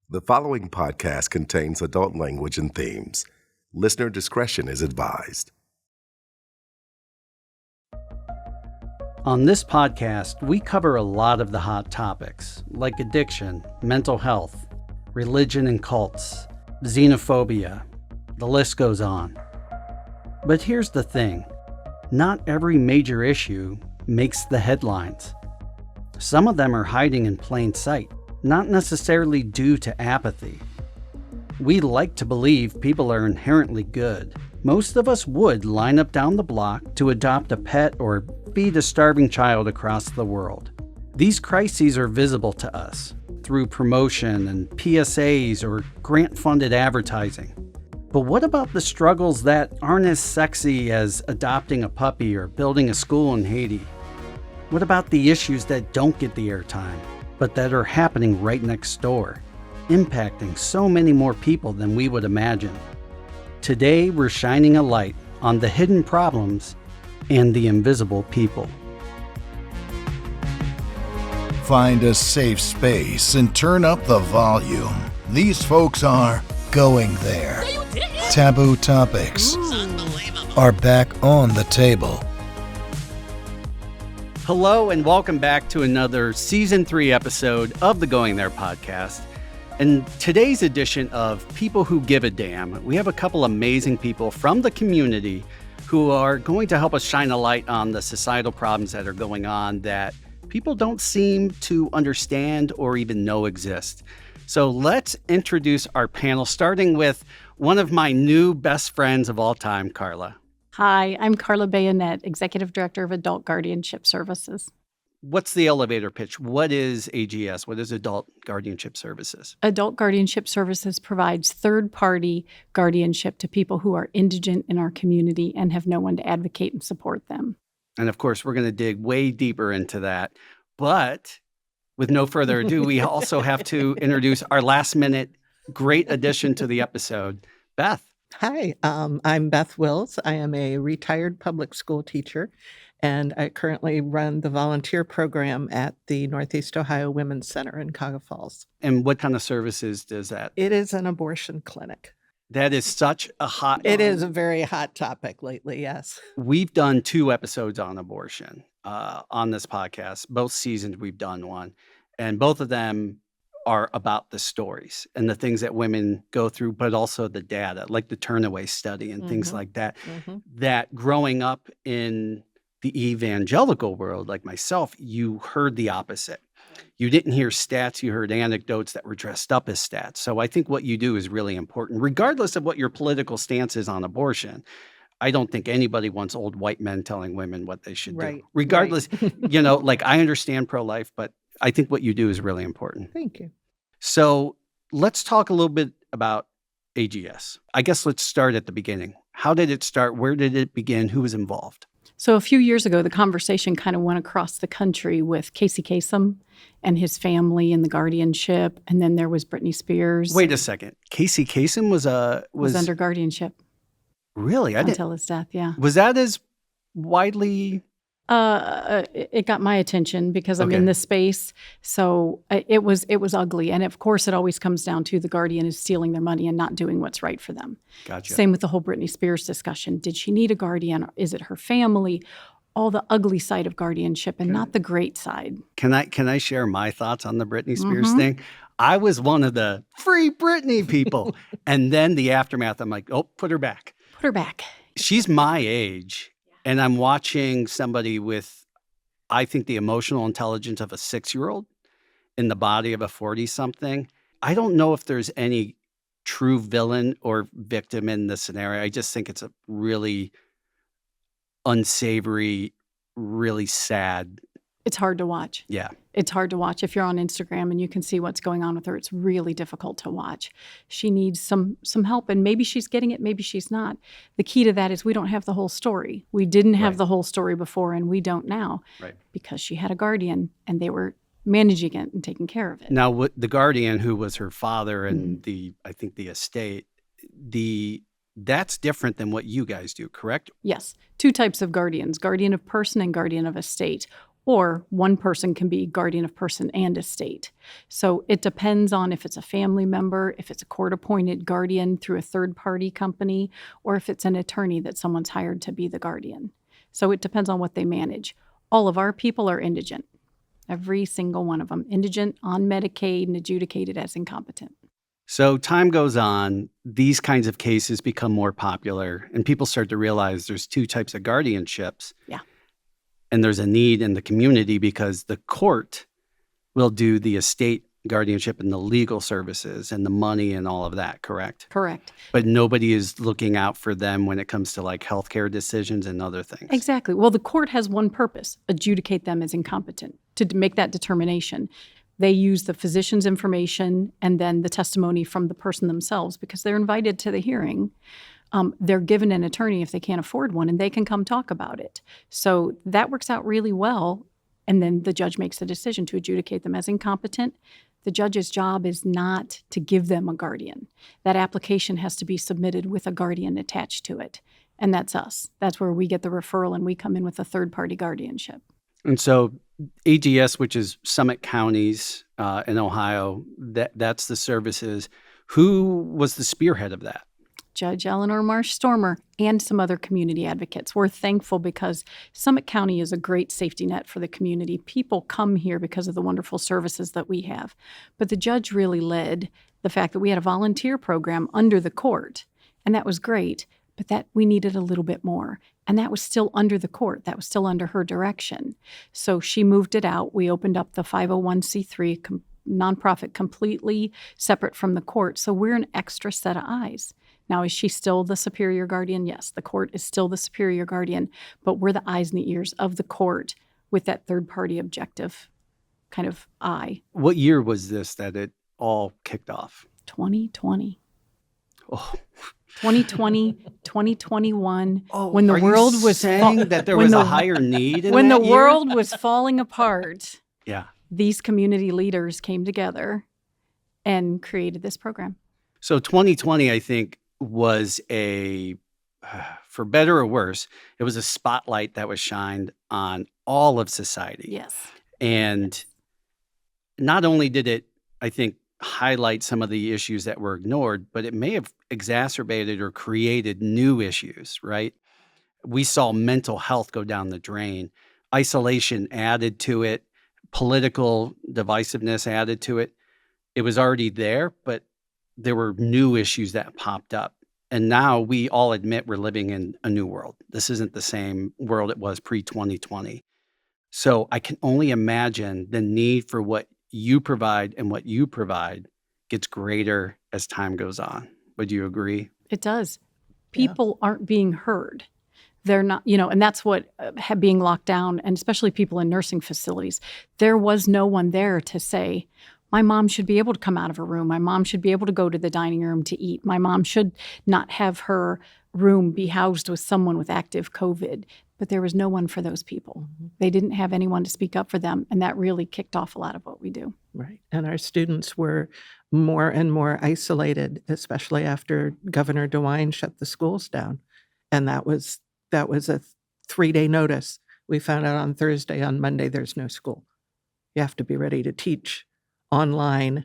The following podcast contains adult language and themes. Listener discretion is advised. On this podcast, we cover a lot of the hot topics, like addiction, mental health, religion and cults, xenophobia. The list goes on. But here's the thing. Not every major issue makes the headlines. Some of them are hiding in plain sight, not necessarily due to apathy. We like to believe people are inherently good. Most of us would line up down the block to adopt a pet or feed a starving child across the world. These crises are visible to us through promotion and PSAs or grant-funded advertising. But what about the struggles that aren't as sexy as adopting a puppy or building a school in Haiti? What about the issues that don't get the airtime, but that are happening right next door, impacting so many more people than we would imagine? Today, we're shining a light on the hidden problems and the invisible people. Find a safe space and turn up the volume. These folks are going there. Taboo topics are back on the table. Hello and welcome back to another Season 3 episode of the Going There podcast. In today's edition of People Who Give a Damn, we have a couple amazing people from the community who are going to help us shine a light on the societal problems that are going on that people don't seem to understand or even know exist. So let's introduce our panel, starting with one of my new best friends of all time, Carla. Hi, I'm Carla Bayonnet, Executive Director of Adult Guardianship Services. What's the elevator pitch? What is AGS? What is Adult Guardianship Services? Adult Guardianship Services provides third-party guardianship to people who are indigent in our community and have no one to advocate and support them. And of course, we're going to dig way deeper into that. But with no further ado, we also have to introduce our last-minute great addition to the episode, Beth. Hi, I'm Beth Wills. I am a retired public school teacher, and I currently run the volunteer program at the Northeast Ohio Women's Center in Cuyahoga Falls. And what kind of services does that? It is an abortion clinic. That is such a hot... It is a very hot topic lately, yes. We've done 2 episodes on abortion on this podcast. Both seasons we've done one, and both of them are about the stories and the things that women go through, but also the data, like the Turnaway study and things like that, that growing up in the evangelical world, like myself, you heard the opposite. You didn't hear stats, you heard anecdotes that were dressed up as stats. So I think what you do is really important, regardless of what your political stance is on abortion. I don't think anybody wants old white men telling women what they should do. Regardless, like I understand pro-life, but I think what you do is really important. Thank you. So let's talk a little bit about AGS. I guess let's start at the beginning. How did it start? Where did it begin? Who was involved? So a few years ago, the conversation kind of went across the country with Casey Kasem and his family and the guardianship, and then there was Britney Spears. Wait a second. Casey Kasem was under guardianship. Really? Until his death, yeah. Was that as widely... It got my attention because I'm in this space. So it was ugly. And of course, it always comes down to the guardian is stealing their money and not doing what's right for them. Gotcha. Same with the whole Britney Spears discussion. Did she need a guardian? Is it her family? All the ugly side of guardianship and not the great side. Can I share my thoughts on the Britney Spears thing? I was one of the free Britney people. And then the aftermath, I'm like, oh, put her back. Put her back. She's my age. And I'm watching somebody with, I think, the emotional intelligence of a 6-year-old in the body of a 40-something. I don't know if there's any true villain or victim in this scenario. I just think it's a really unsavory, really sad. It's hard to watch. Yeah. It's hard to watch. If you're on Instagram and you can see what's going on with her, it's really difficult to watch. She needs some help, and maybe she's getting it, maybe she's not. The key to that is we don't have the whole story. We didn't have the whole story before, and we don't now. Right. Because she had a guardian, and they were managing it and taking care of it. Now, the guardian, who was her father and the estate, that's different than what you guys do, correct? Yes. 2 types of guardians, guardian of person and guardian of estate. or one person can be guardian of person and estate. So it depends on if it's a family member, if it's a court-appointed guardian through a third-party company, or if it's an attorney that someone's hired to be the guardian. So it depends on what they manage. All of our people are indigent. Every single one of them, indigent, on Medicaid, and adjudicated as incompetent. So time goes on, these kinds of cases become more popular, and people start to realize there's two types of guardianships. Yeah. And there's a need in the community because the court will do the estate guardianship and the legal services and the money and all of that, correct? Correct. But nobody is looking out for them when it comes to like healthcare decisions and other things. Exactly. Well, the court has one purpose, adjudicate them as incompetent, to make that determination. They use the physician's information and then the testimony from the person themselves because they're invited to the hearing. They're given an attorney if they can't afford one, and they can come talk about it. So that works out really well, and then the judge makes the decision to adjudicate them as incompetent. The judge's job is not to give them a guardian. That application has to be submitted with a guardian attached to it, and that's us. That's where we get the referral, and we come in with a third-party guardianship. And so AGS, which is Summit Counties in Ohio, that's the services. Who was the spearhead of that? Judge Eleanor Marsh Stormer and some other community advocates. We're thankful because Summit County is a great safety net for the community. People come here because of the wonderful services that we have. But the judge really led the fact that we had a volunteer program under the court, and that was great, but that we needed a little bit more. And that was still under the court. That was still under her direction. So she moved it out. We opened up the 501c3 nonprofit completely separate from the court. So we're an extra set of eyes. Now, is she still the superior guardian? Yes, the court is still the superior guardian, but we're the eyes and the ears of the court with that third-party objective kind of eye. What year was this that it all kicked off? 2020. Oh. 2020, 2021, Oh, when the world was saying that there was a higher need in when that the year? world was falling apart. Yeah. These community leaders came together and created this program. So 2020, I think, was for better or worse, it was a spotlight that was shined on all of society. Yes. And not only did it, I think, highlight some of the issues that were ignored, but it may have exacerbated or created new issues, right? We saw mental health go down the drain. Isolation added to it. Political divisiveness added to it. It was already there, but there were new issues that popped up. And now we all admit we're living in a new world. This isn't the same world it was pre-2020. So I can only imagine the need for what you provide and what you provide gets greater as time goes on. Would you agree? It does. People aren't being heard. They're not, and that's what being locked down, and especially people in nursing facilities, there was no one there to say, my mom should be able to come out of her room. My mom should be able to go to the dining room to eat. My mom should not have her room be housed with someone with active COVID. But there was no one for those people. Mm-hmm. They didn't have anyone to speak up for them, and that really kicked off a lot of what we do. Right. And our students were more and more isolated, especially after Governor DeWine shut the schools down. And that was a 3-day notice. We found out on Thursday, on Monday, there's no school. You have to be ready to teach online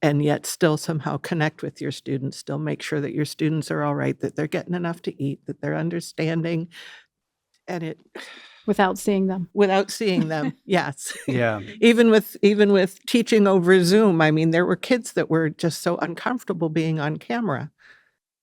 and yet still somehow connect with your students, still make sure that your students are all right, that they're getting enough to eat, that they're understanding. And it without seeing them. Yes. Yeah. Even with teaching over Zoom, I mean, there were kids that were just so uncomfortable being on camera.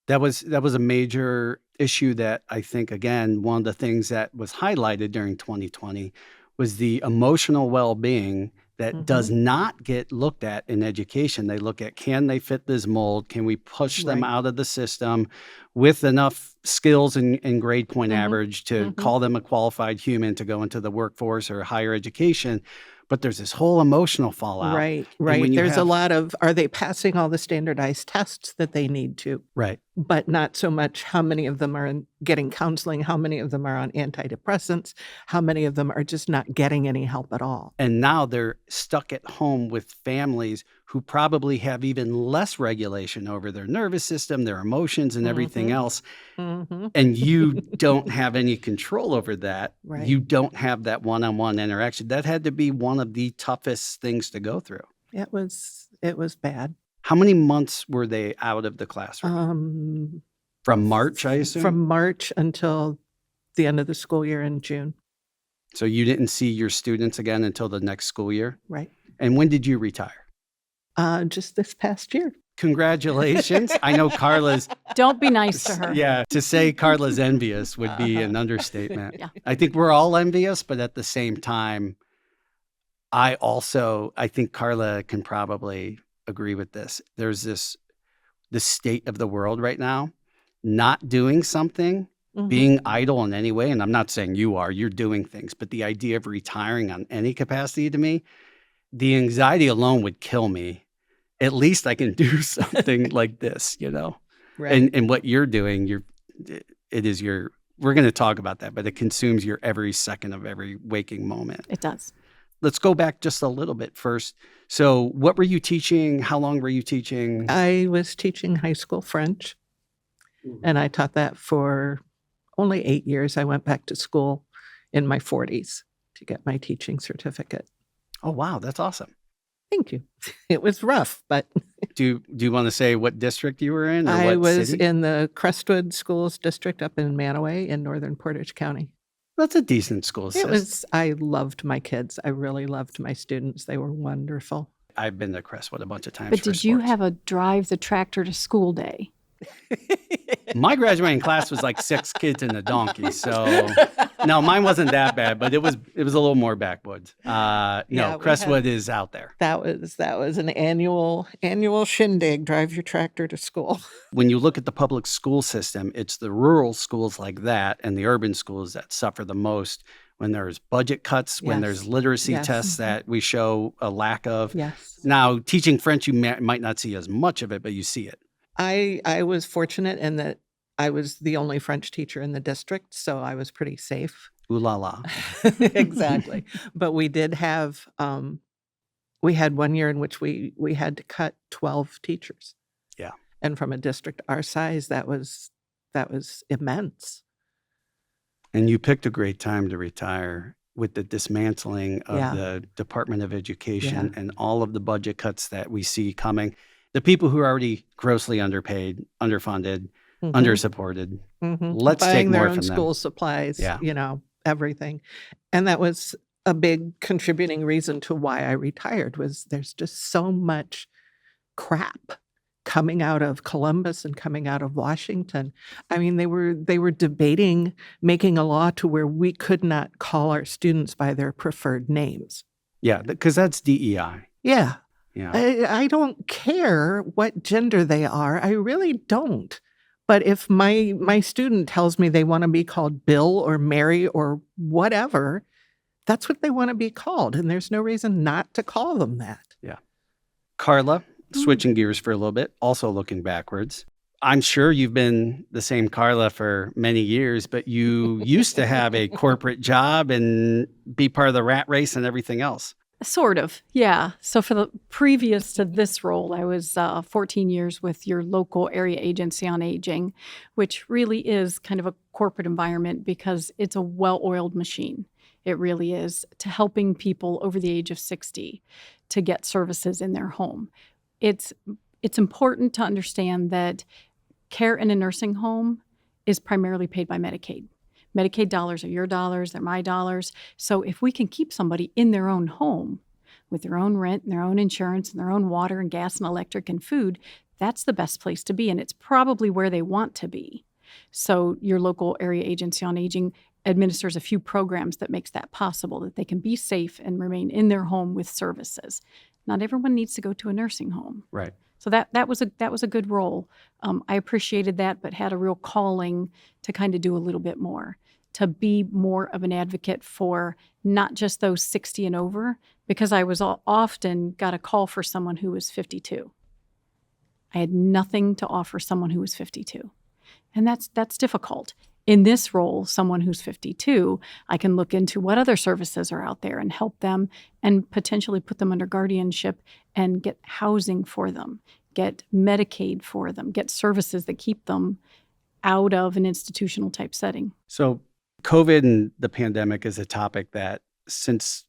That was a major issue that I think, again, one of the things that was highlighted during 2020 was the emotional well-being that does not get looked at in education. They look at, can they fit this mold? Can we push them out of the system with enough skills and grade point average to call them a qualified human to go into the workforce or higher education? But there's this whole emotional fallout. Right. There's a lot of, are they passing all the standardized tests that they need to? Right. but not so much how many of them are getting counseling, how many of them are on antidepressants, how many of them are just not getting any help at all. And now they're stuck at home with families who probably have even less regulation over their nervous system, their emotions, and everything else. And you don't have any control over that. Right. You don't have that one-on-one interaction. That had to be one of the toughest things to go through. It was bad. How many months were they out of the classroom? From March, I assume? From March until the end of the school year in June. So you didn't see your students again until the next school year? Right. And when did you retire? Just this past year. Congratulations. I know Carla's... Don't be nice to her. Yeah, to say Carla's envious would be an understatement. Yeah. I think we're all envious, but at the same time, I think Carla can probably agree with this. There's the state of the world right now, not doing something, being idle in any way. And I'm not saying you're doing things, but the idea of retiring on any capacity to me, the anxiety alone would kill me. At least I can do something like this, Right. And what you're doing, we're going to talk about that, but it consumes your every second of every waking moment. It does. Let's go back just a little bit first. So what were you teaching? How long were you teaching? I was teaching high school French, and I taught that for only 8 years. I went back to school in my 40s to get my teaching certificate. Oh, wow. That's awesome. Thank you. It was rough, but... Do you want to say what district you were in? Or I what was city? in the Crestwood Schools District up in Manaway in northern Portage County. That's a decent school system. I loved my kids. I really loved my students. They were wonderful. I've been to Crestwood a bunch of times. But for did you sports. have a drive the tractor to school day? My graduating class was like 6 kids and a donkey. So no, mine wasn't that bad, but it was a little more backwoods. No, Crestwood is out there. That was an annual shindig, drive your tractor to school. When you look at the public school system, it's the rural schools like that and the urban schools that suffer the most when there's budget cuts, when there's literacy tests that we show a lack of. Yes. Now, teaching French, you might not see as much of it, but you see it. I was fortunate in that I was the only French teacher in the district, so I was pretty safe. Ooh la la. Exactly. But we did have, we had 1 year in which we had to cut 12 teachers. Yeah. And from a district our size, that was immense. And you picked a great time to retire with the dismantling of the Department of Education and all of the budget cuts that we see coming. The people who are already grossly underpaid, underfunded, undersupported, let's Buying take their more own from them. school supplies, everything. And that was a big contributing reason to why I retired was there's just so much crap coming out of Columbus and coming out of Washington. I mean, they were debating making a law to where we could not call our students by their preferred names. Yeah, because that's DEI. Yeah. Yeah. I don't care what gender they are. I really don't. But if my student tells me they want to be called Bill or Mary or whatever, that's what they want to be called. And there's no reason not to call them that. Yeah. Carla, switching gears for a little bit, also looking backwards. I'm sure you've been the same Carla for many years, but you used to have a corporate job and be part of the rat race and everything else. Sort of, yeah. So for the previous to this role, I was 14 years with your local area agency on aging, which really is kind of a corporate environment because it's a well-oiled machine. It really is, to helping people over the age of 60 to get services in their home. It's important to understand that care in a nursing home is primarily paid by Medicaid. Medicaid dollars are your dollars, they're my dollars. So if we can keep somebody in their own home with their own rent and their own insurance and their own water and gas and electric and food, that's the best place to be. And it's probably where they want to be. So your local area agency on aging administers a few programs that makes that possible, that they can be safe and remain in their home with services. Not everyone needs to go to a nursing home. Right. So that was a good role. I appreciated that, but had a real calling to kind of do a little bit more, to be more of an advocate for not just those 60 and over, because I was often got a call for someone who was 52. I had nothing to offer someone who was 52. And that's difficult. In this role, someone who's 52, I can look into what other services are out there and help them and potentially put them under guardianship and get housing for them, get Medicaid for them, get services that keep them out of an institutional type setting. So COVID and the pandemic is a topic that since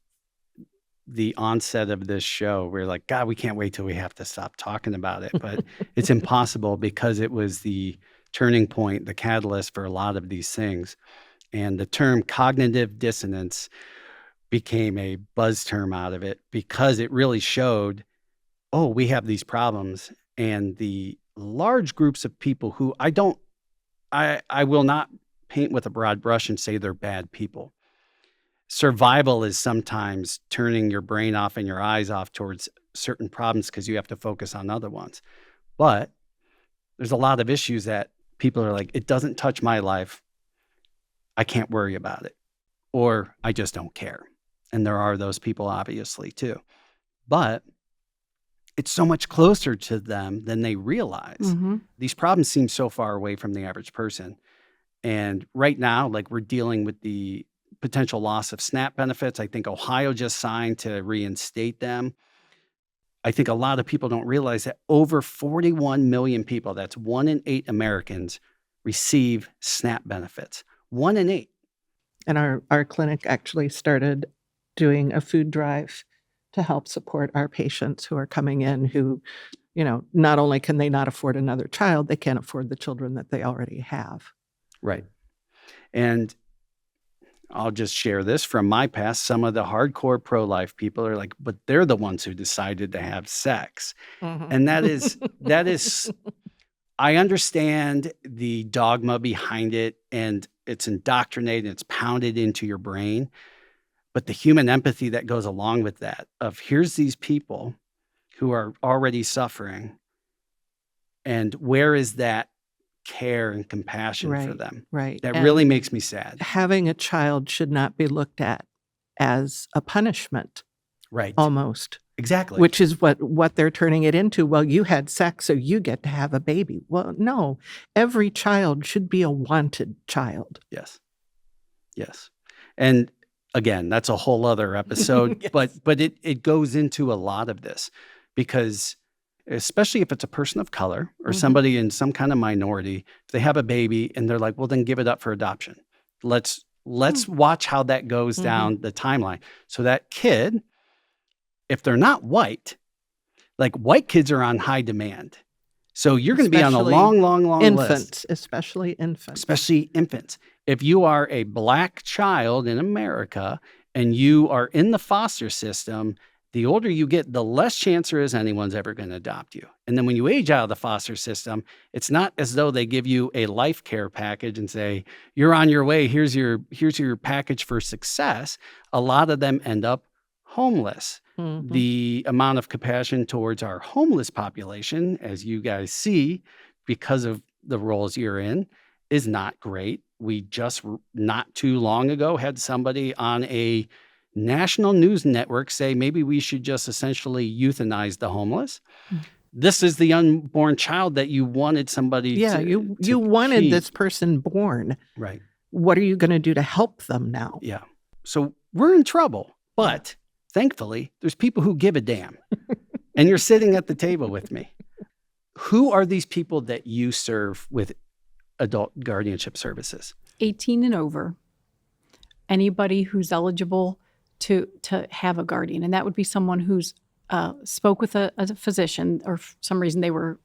the onset of this show, we're like, God, we can't wait till we have to stop talking about it. But it's impossible because it was the turning point, the catalyst for a lot of these things. And the term cognitive dissonance became a buzz term out of it because it really showed, oh, we have these problems. And the large groups of people who I will not paint with a broad brush and say they're bad people. Survival is sometimes turning your brain off and your eyes off towards certain problems because you have to focus on other ones. But there's a lot of issues that people are like, it doesn't touch my life. I can't worry about it. Or I just don't care. And there are those people, obviously, too. But it's so much closer to them than they realize. Mm-hmm. These problems seem so far away from the average person. And right now, like, we're dealing with the potential loss of SNAP benefits. I think Ohio just signed to reinstate them. I think a lot of people don't realize that over 41 million people, that's 1 in 8 Americans, receive SNAP benefits. 1 in 8. And our clinic actually started doing a food drive to help support our patients who are coming in who, not only can they not afford another child, they can't afford the children that they already have. Right. And I'll just share this from my past. Some of the hardcore pro-life people are like, but they're the ones who decided to have sex. Mm-hmm. And that is, I understand the dogma behind it, and it's indoctrinated, it's pounded into your brain. But the human empathy that goes along with that of here's these people who are already suffering, and where is that care and compassion for them? Right. That And really makes me sad. having a child should not be looked at as a punishment, Right. almost, Exactly. which is what they're turning it into. Well, you had sex, so you get to have a baby. Well, no, every child should be a wanted child. Yes. Yes. And again, that's a whole other episode, Yes. but it goes into a lot of this because especially if it's a person of color or Mhm. somebody in some kind of minority, if they have a baby and they're like, well, then give it up for adoption. Let's watch how that goes down the timeline. So that kid, if they're not white, like white kids are on high demand. So you're going to be on a Especially long list. Infants, especially infants. Especially infants. If you are a Black child in America and you are in the foster system, the older you get, the less chance there is anyone's ever going to adopt you. And then when you age out of the foster system, it's not as though they give you a life care package and say, you're on your way, here's your package for success. A lot of them end up homeless. Mhm. The amount of compassion towards our homeless population, as you guys see, because of the roles you're in, is not great. We just not too long ago had somebody on a national news network say maybe we should just essentially euthanize the homeless. This is the unborn child that you wanted somebody Yeah, to you wanted keep. this person born. Right. What are you going to do to help them now? Yeah. So we're in trouble, but thankfully there's people who give a damn. And you're sitting at the table with me. Who are these people that you serve with adult guardianship services? 18 and over, anybody who's eligible to have a guardian. And that would be someone who's spoke with a physician, or for some reason they were,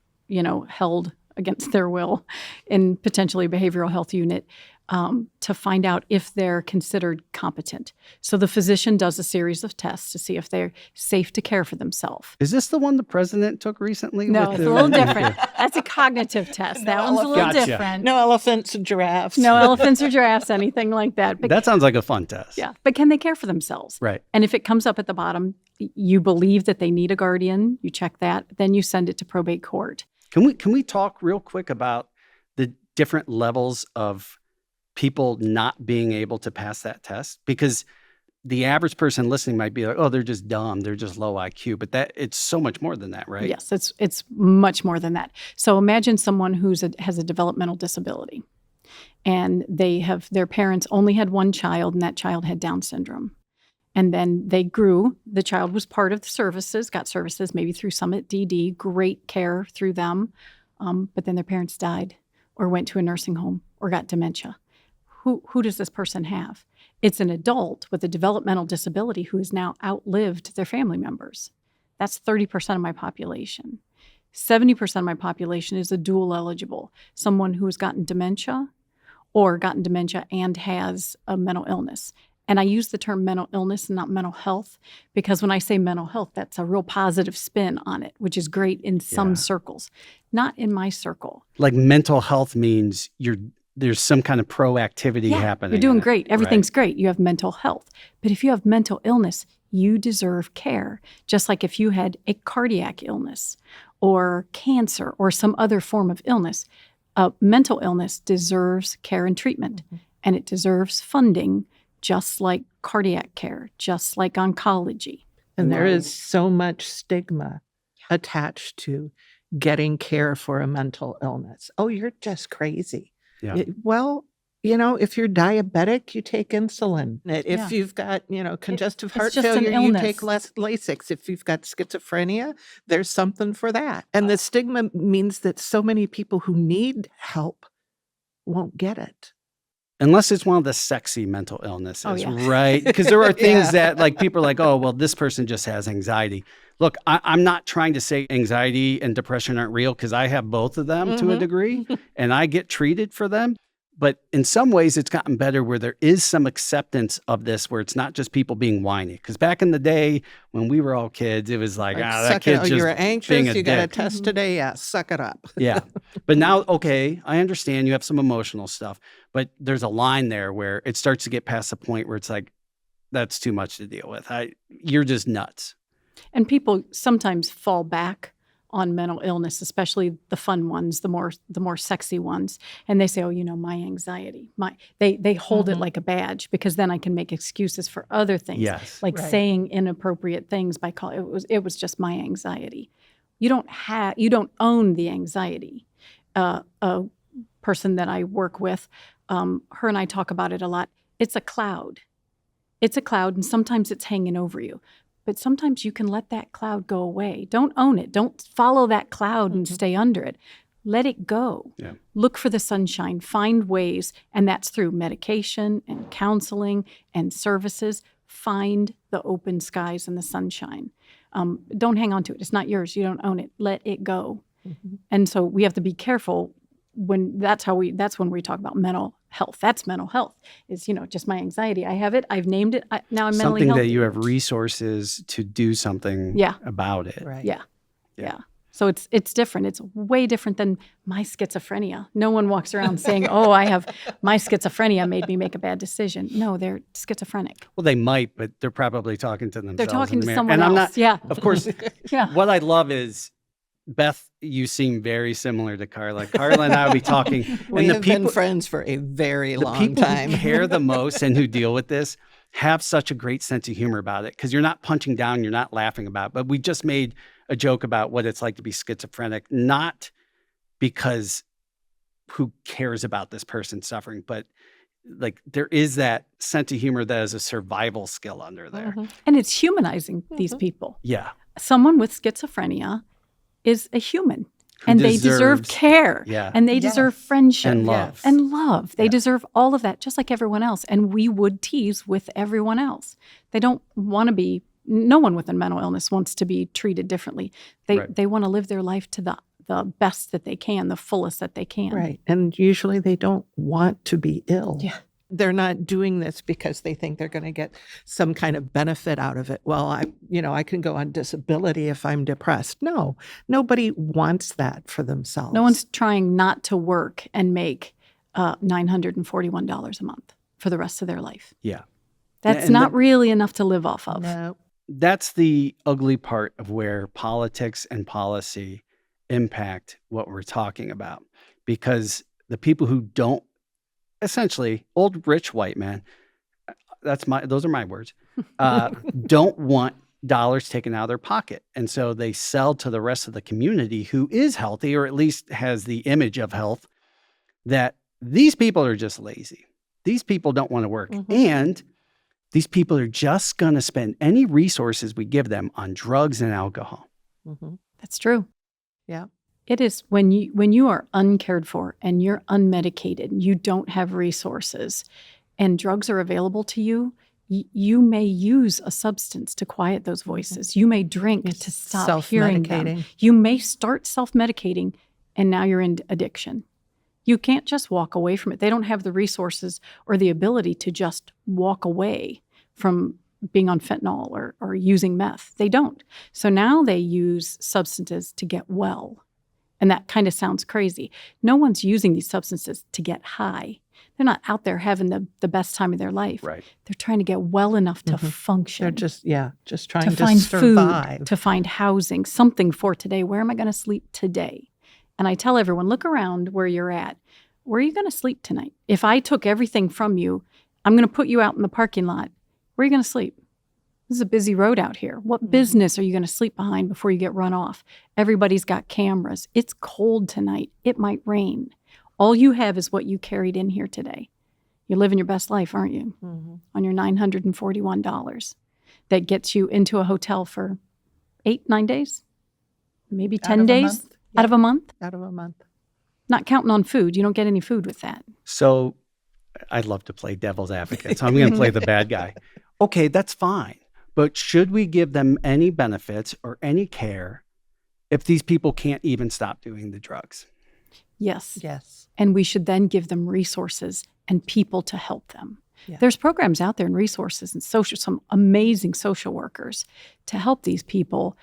held against their will in potentially a behavioral health unit, to find out if they're considered competent. So the physician does a series of tests to see if they're safe to care for themselves. Is this the one the president took recently? No, with it's a little different. That's a cognitive test. That one's a little Gotcha. different. No elephants and giraffes. No elephants or giraffes, anything like that. But, That sounds like a fun test. yeah, but can they care for themselves? Right. And if it comes up at the bottom, you believe that they need a guardian, you check that, then you send it to probate court. Can we talk real quick about the different levels of people not being able to pass that test? Because the average person listening might be like, oh, they're just dumb. They're just low IQ. But it's so much more than that, right? Yes, it's much more than that. So imagine someone has a developmental disability, and their parents only had one child, and that child had Down syndrome. And then they grew. The child was part of the services, got services maybe through Summit DD, great care through them. But then their parents died or went to a nursing home or got dementia. Who does this person have? It's an adult with a developmental disability who has now outlived their family members. That's 30% of my population. 70% of my population is a dual eligible, someone who has gotten dementia and has a mental illness. And I use the term mental illness and not mental health because when I say mental health, that's a real positive spin on it, which is great in some circles, not in my circle. Like mental health means there's some kind of proactivity happening. You're doing great. Everything's great. You have mental health. But if you have mental illness, you deserve care, just like if you had a cardiac illness or cancer or some other form of illness. Mental illness deserves care and treatment, and it deserves funding, just like cardiac care, just like oncology. And there is so much stigma attached to getting care for a mental illness. Oh, you're just crazy. Yeah. Well, if you're diabetic, you take insulin. If you've got, congestive heart failure, you take less Lasix. If you've got schizophrenia, there's something for that. And the stigma means that so many people who need help won't get it. Unless it's one of the sexy mental illnesses, right? Because there are things that like people are like, oh, well, this person just has anxiety. Look, I'm not trying to say anxiety and depression aren't real because I have both of them to a degree and I get treated for them. But in some ways, it's gotten better where there is some acceptance of this, where it's not just people being whiny. Because back in the day when we were all kids, it was like that kid's just you're being anxious, a you got a dick. test today, suck it up. Yeah. But now, okay, I understand you have some emotional stuff, but there's a line there where it starts to get past the point where it's like, that's too much to deal with. You're just nuts. And people sometimes fall back on mental illness, especially the fun ones, the more sexy ones. And they say, oh, my anxiety. They hold it like a badge because then I can make excuses for other things. Yes. Like saying inappropriate things by calling it was just my anxiety. You don't own the anxiety. A person that I work with, her and I talk about it a lot. It's a cloud. It's a cloud, and sometimes it's hanging over you. But sometimes you can let that cloud go away. Don't own it. Don't follow that cloud and stay under it. Let it go. Yeah. Look for the sunshine. Find ways, and that's through medication and counseling and services. Find the open skies and the sunshine. Don't hang on to it. It's not yours. You don't own it. Let it go. And so we have to be careful that's when we talk about mental health. That's mental health. Is just my anxiety. I have it. I've named it. Now I'm mentally healthy. Something that you have resources to do something about it. Right. Yeah. So it's different. It's way different than my schizophrenia. No one walks around saying, "Oh, I have my schizophrenia made me make a bad decision." No, they're schizophrenic. Well, they might, but they're probably talking to themselves. They're talking to someone and else. I'm not, of course. What I love is, Beth, you seem very similar to Carla. Carla and I will be talking. We have been friends for a very long time. The people who care the most and who deal with this have such a great sense of humor about it because you're not punching down, you're not laughing about it. But we just made a joke about what it's like to be schizophrenic, not because who cares about this person suffering, but like there is that sense of humor that is a survival skill under there. And it's humanizing these people. Yeah. Someone with schizophrenia is a human. And they deserve care. Yeah. And they deserve friendship. And love. And love. They deserve all of that, just like everyone else. And we would tease with everyone else. They don't want to be, no one with a mental illness wants to be treated differently. They want to live their life to the best that they can, the fullest that they can. Right. And usually they don't want to be ill. Yeah. They're not doing this because they think they're going to get some kind of benefit out of it. Well, I can go on disability if I'm depressed. No, nobody wants that for themselves. No one's trying not to work and make $941 a month for the rest of their life. Yeah. That's not really enough to live off of. No. That's the ugly part of where politics and policy impact what we're talking about. Because the people who don't, essentially, old rich white man, those are my words, don't want dollars taken out of their pocket. And so they sell to the rest of the community who is healthy, or at least has the image of health, that these people are just lazy. These people don't want to work. And these people are just going to spend any resources we give them on drugs and alcohol. That's true. Yeah. It is when you are uncared for and you're unmedicated, you don't have resources, and drugs are available to you, you may use a substance to quiet those voices. You may drink to stop hearing them. You may start self-medicating, and now you're in addiction. You can't just walk away from it. They don't have the resources or the ability to just walk away from being on fentanyl or using meth. They don't. So now they use substances to get well. And that kind of sounds crazy. No one's using these substances to get high. They're not out there having the best time of their life. Right. They're trying to get well enough to function. They're just trying to find survive. food, to find housing, something for today. Where am I going to sleep today? And I tell everyone, look around where you're at. Where are you going to sleep tonight? If I took everything from you, I'm going to put you out in the parking lot. Where are you going to sleep? This is a busy road out here. What business are you going to sleep behind before you get run off? Everybody's got cameras. It's cold tonight. It might rain. All you have is what you carried in here today. You're living your best life, aren't you? On your $941. That gets you into a hotel for 8-9 days? Maybe 10 days? Out of a month? Out of a month. Not counting on food. You don't get any food with that. So I'd love to play devil's advocate. So I'm going to play the bad guy. Okay, that's fine. But should we give them any benefits or any care if these people can't even stop doing the drugs? Yes. Yes. And we should then give them resources and people to help them. Yeah. There's programs out there and resources and some amazing social workers to help these people.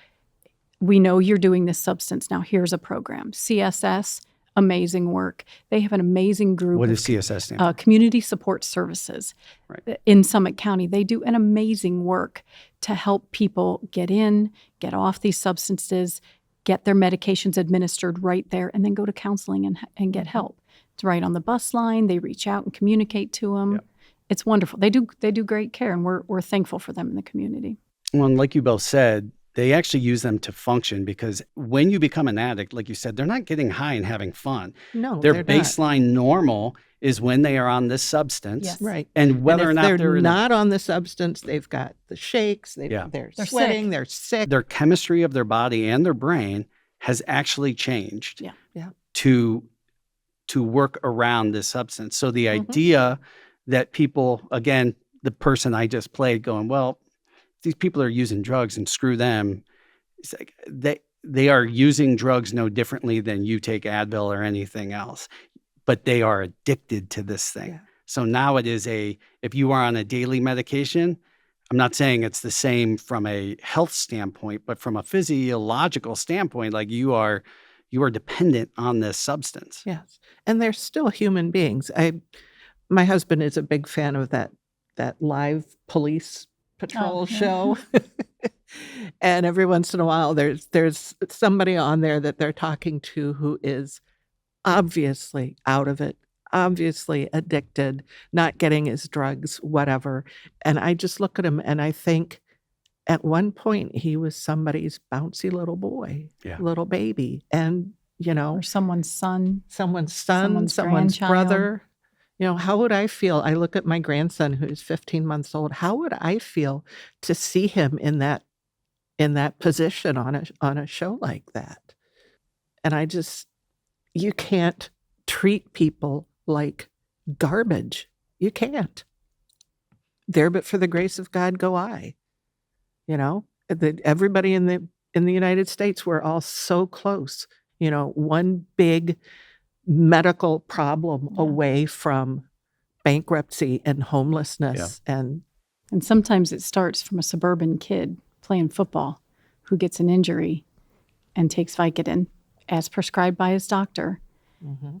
We know you're doing this substance. Now here's a program. CSS, amazing work. They have an amazing group. What does CSS stand for? Community Support Services. Right. In Summit County. They do an amazing work to help people get in, get off these substances, get their medications administered right there, and then go to counseling and get help. It's right on the bus line. They reach out and communicate to them. Yep. It's wonderful. They do great care, and we're thankful for them in the community. Well, and like you both said, they actually use them to function, because when you become an addict, like you said, they're not getting high and having fun. No, Their they're baseline normal is when they are on this substance. Yes. Right. And whether if or not they're not on the substance, they've got the shakes, they're sweating, sick. they're sick. their chemistry of their body and their brain has actually changed Yeah. to work around this substance. So the idea that people, again, the person I just played going, well, these people are using drugs and screw them. It's like they are using drugs no differently than you take Advil or anything else, but they are addicted to this thing. Yeah. So now it is if you are on a daily medication, I'm not saying it's the same from a health standpoint, but from a physiological standpoint, like you are dependent on this substance. Yes. And they're still human beings. My husband is a big fan of that live police patrol show. And every once in a while there's somebody on there that they're talking to who is obviously out of it, obviously addicted, not getting his drugs, whatever. And I just look at him and I think, at one point he was somebody's bouncy little boy, little baby. And, Or someone's son. someone's grandchild. brother. How would I feel? I look at my grandson who's 15 months old. How would I feel to see him in that position on a show like that? And you can't treat people like garbage. You can't. There but for the grace of God go I. Everybody in the United States, we're all so close. One big medical problem away from bankruptcy and homelessness. And sometimes it starts from a suburban kid playing football who gets an injury and takes Vicodin as prescribed by his doctor.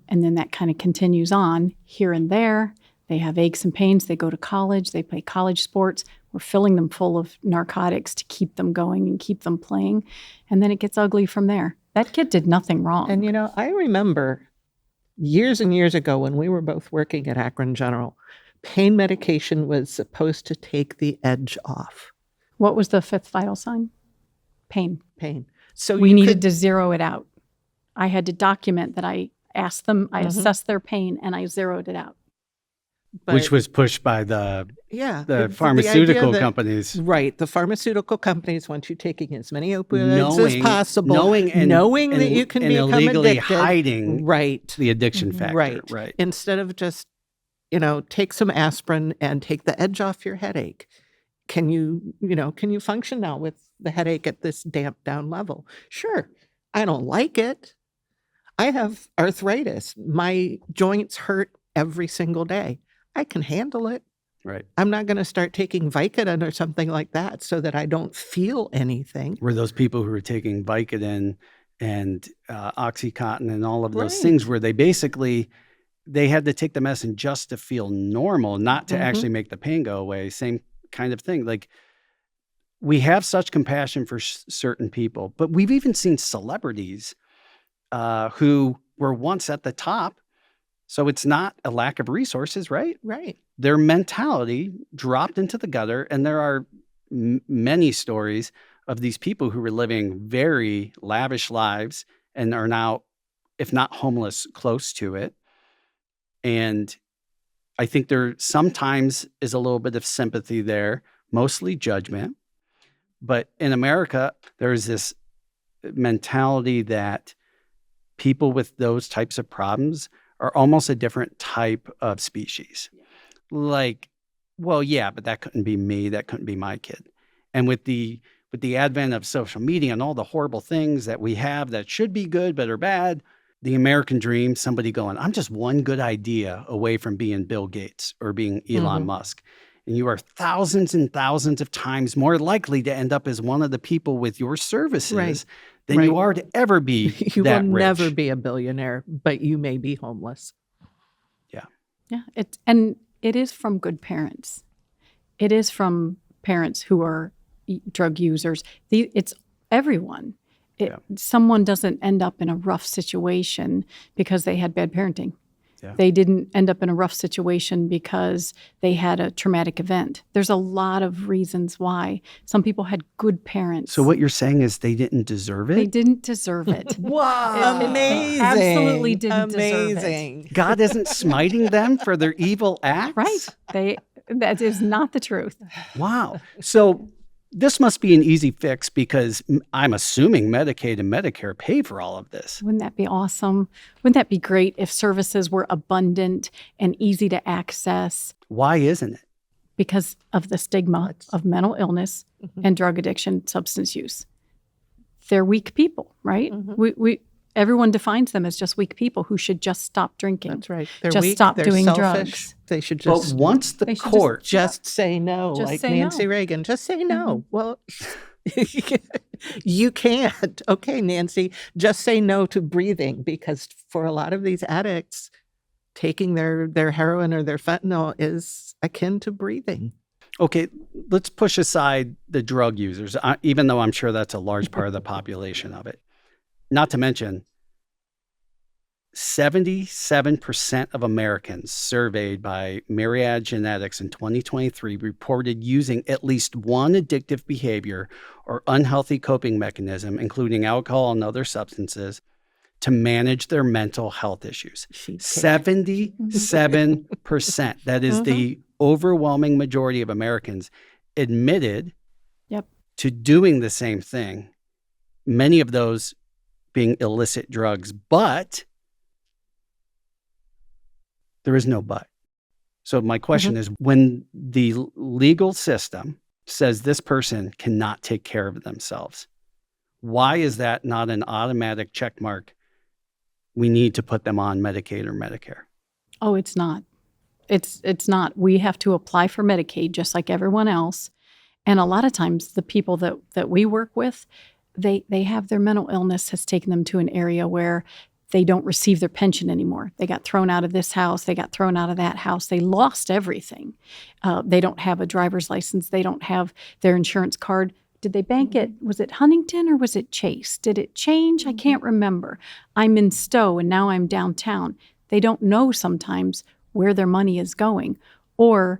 And then that kind of continues on here and there. They have aches and pains. They go to college. They play college sports. We're filling them full of narcotics to keep them going and keep them playing. And then it gets ugly from there. That kid did nothing wrong. And, I remember years and years ago when we were both working at Akron General, Pain medication was supposed to take the edge off. What was the fifth vital sign? Pain. Pain. So We you needed could, to zero it out. I had to document that I asked them, I assessed their pain, and I zeroed it out. Which but- was pushed by the yeah, pharmaceutical idea that- companies. Right. The pharmaceutical companies want you taking as many opioids as possible, knowing that you can and become illegally addicted. hiding Right. the addiction factor. Right. Instead of just, take some aspirin and take the edge off your headache. Can you function now with the headache at this damped down level? Sure. I don't like it. I have arthritis. My joints hurt every single day. I can handle it. Right. I'm not going to start taking Vicodin or something like that so that I don't feel anything. Were those people who were taking Vicodin and Oxycontin and all of those Right. things where they had to take the medicine just to feel normal, not to actually make the pain go away. Same kind of thing. Like, we have such compassion for certain people, but we've even seen celebrities who were once at the top. So it's not a lack of resources, right? Right. Their mentality dropped into the gutter. And there are many stories of these people who were living very lavish lives and are now, if not homeless, close to it. And I think there sometimes is a little bit of sympathy there, mostly judgment. But in America, there's this mentality that people with those types of problems are almost a different type of species. Like, well, yeah, but that couldn't be me. That couldn't be my kid. And with the advent of social media and all the horrible things that we have that should be good but are bad, the American dream, somebody going, I'm just one good idea away from being Bill Gates or being Elon Musk. And you are thousands and thousands of times more likely to end up as one of the people with your services than you are to ever be You that will rich. never be a billionaire, but you may be homeless. Yeah, it is from good parents. It is from parents who are drug users. It's everyone. Someone doesn't end up in a rough situation because they had bad parenting. Yeah. They didn't end up in a rough situation because they had a traumatic event. There's a lot of reasons why. Some people had good parents. So what you're saying is they didn't deserve it? They didn't deserve it. Wow. Amazing. Absolutely didn't deserve it. Amazing. God isn't smiting them for their evil acts? Right. That is not the truth. Wow. So this must be an easy fix because I'm assuming Medicaid and Medicare pay for all of this. Wouldn't that be awesome? Wouldn't that be great if services were abundant and easy to access? Why isn't it? Because of the stigma of mental illness and drug addiction, substance use. They're weak people, right? Everyone defines them as just weak people who should just stop drinking. That's right. They're just weak, stop they're doing selfish. drugs. They should But just once the they should court just say no, Just like say Nancy no. Reagan. Just say no. Well, you can't. Okay, Nancy, just say no to breathing because for a lot of these addicts, taking their heroin or their fentanyl is akin to breathing. Okay, let's push aside the drug users, even though I'm sure that's a large part of the population of it. Not to mention, 77% of Americans surveyed by Myriad Genetics in 2023 reported using at least one addictive behavior or unhealthy coping mechanism, including alcohol and other substances, to manage their mental health issues. 77%. That is the overwhelming majority of Americans admitted to doing the same thing, many of those being illicit drugs. But there is no but. So my question is, when the legal system says this person cannot take care of themselves, why is that not an automatic check mark? We need to put them on Medicaid or Medicare. Oh, it's not. It's not. We have to apply for Medicaid just like everyone else. And a lot of times the people that we work with, they have their mental illness has taken them to an area where they don't receive their pension anymore. They got thrown out of this house. They got thrown out of that house. They lost everything. They don't have a driver's license. They don't have their insurance card. Did they bank it? Was it Huntington or was it Chase? Did it change? I can't remember. I'm in Stowe and now I'm downtown. They don't know sometimes where their money is going. or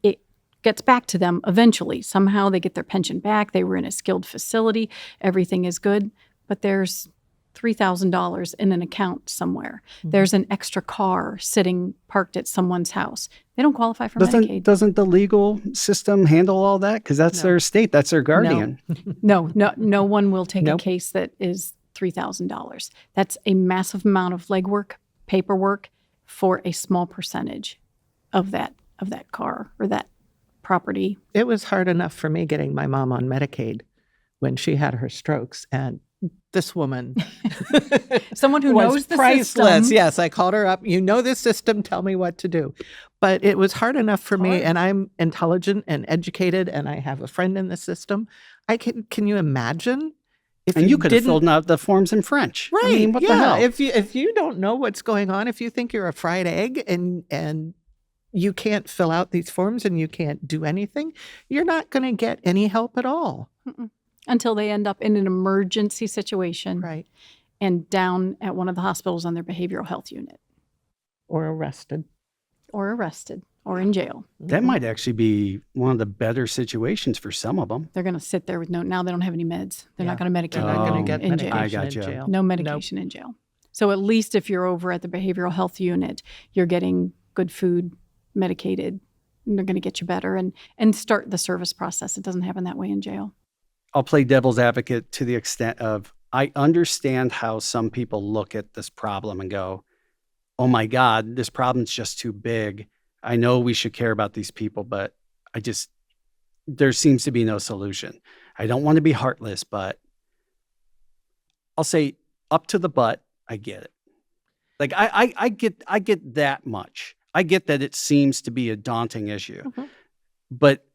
it gets back to them eventually. Somehow they get their pension back. They were in a skilled facility. Everything is good, but there's $3,000 in an account somewhere. There's an extra car sitting parked at someone's house. They don't qualify for Medicaid. Doesn't the legal system handle all that? Because that's their state. That's their guardian. No one will take a case that is $3,000. That's a massive amount of legwork, paperwork for a small percentage of that car or that property. It was hard enough for me getting my mom on Medicaid when she had her strokes, and this woman, someone who was knows the priceless. system. Yes, I called her up. You know this system. Tell me what to do. But it was hard enough for me, and I'm intelligent and educated, and I have a friend in the system. Can you imagine? If you could have filled out the forms in French. Right? I mean, what the hell? If you don't know what's going on, if you think you're a fried egg and you can't fill out these forms and you can't do anything, you're not going to get any help at all. Until they end up in an emergency situation, Right. and down at one of the hospitals on their behavioral health unit. Or arrested. Or in jail. That might actually be one of the better situations for some of them. They're going to sit there with now they don't have any meds. They're not going to medicate. They're not going to get in medication jail. I gotcha. in jail. No medication in jail. So at least if you're over at the behavioral health unit, you're getting good food, medicated, and they're going to get you better and start the service process. It doesn't happen that way in jail. I'll play devil's advocate to the extent of I understand how some people look at this problem and go, oh my God, this problem's just too big. I know we should care about these people, but there seems to be no solution. I don't want to be heartless, but I'll say up to the butt, I get it. Like I get that much. I get that it seems to be a daunting issue, but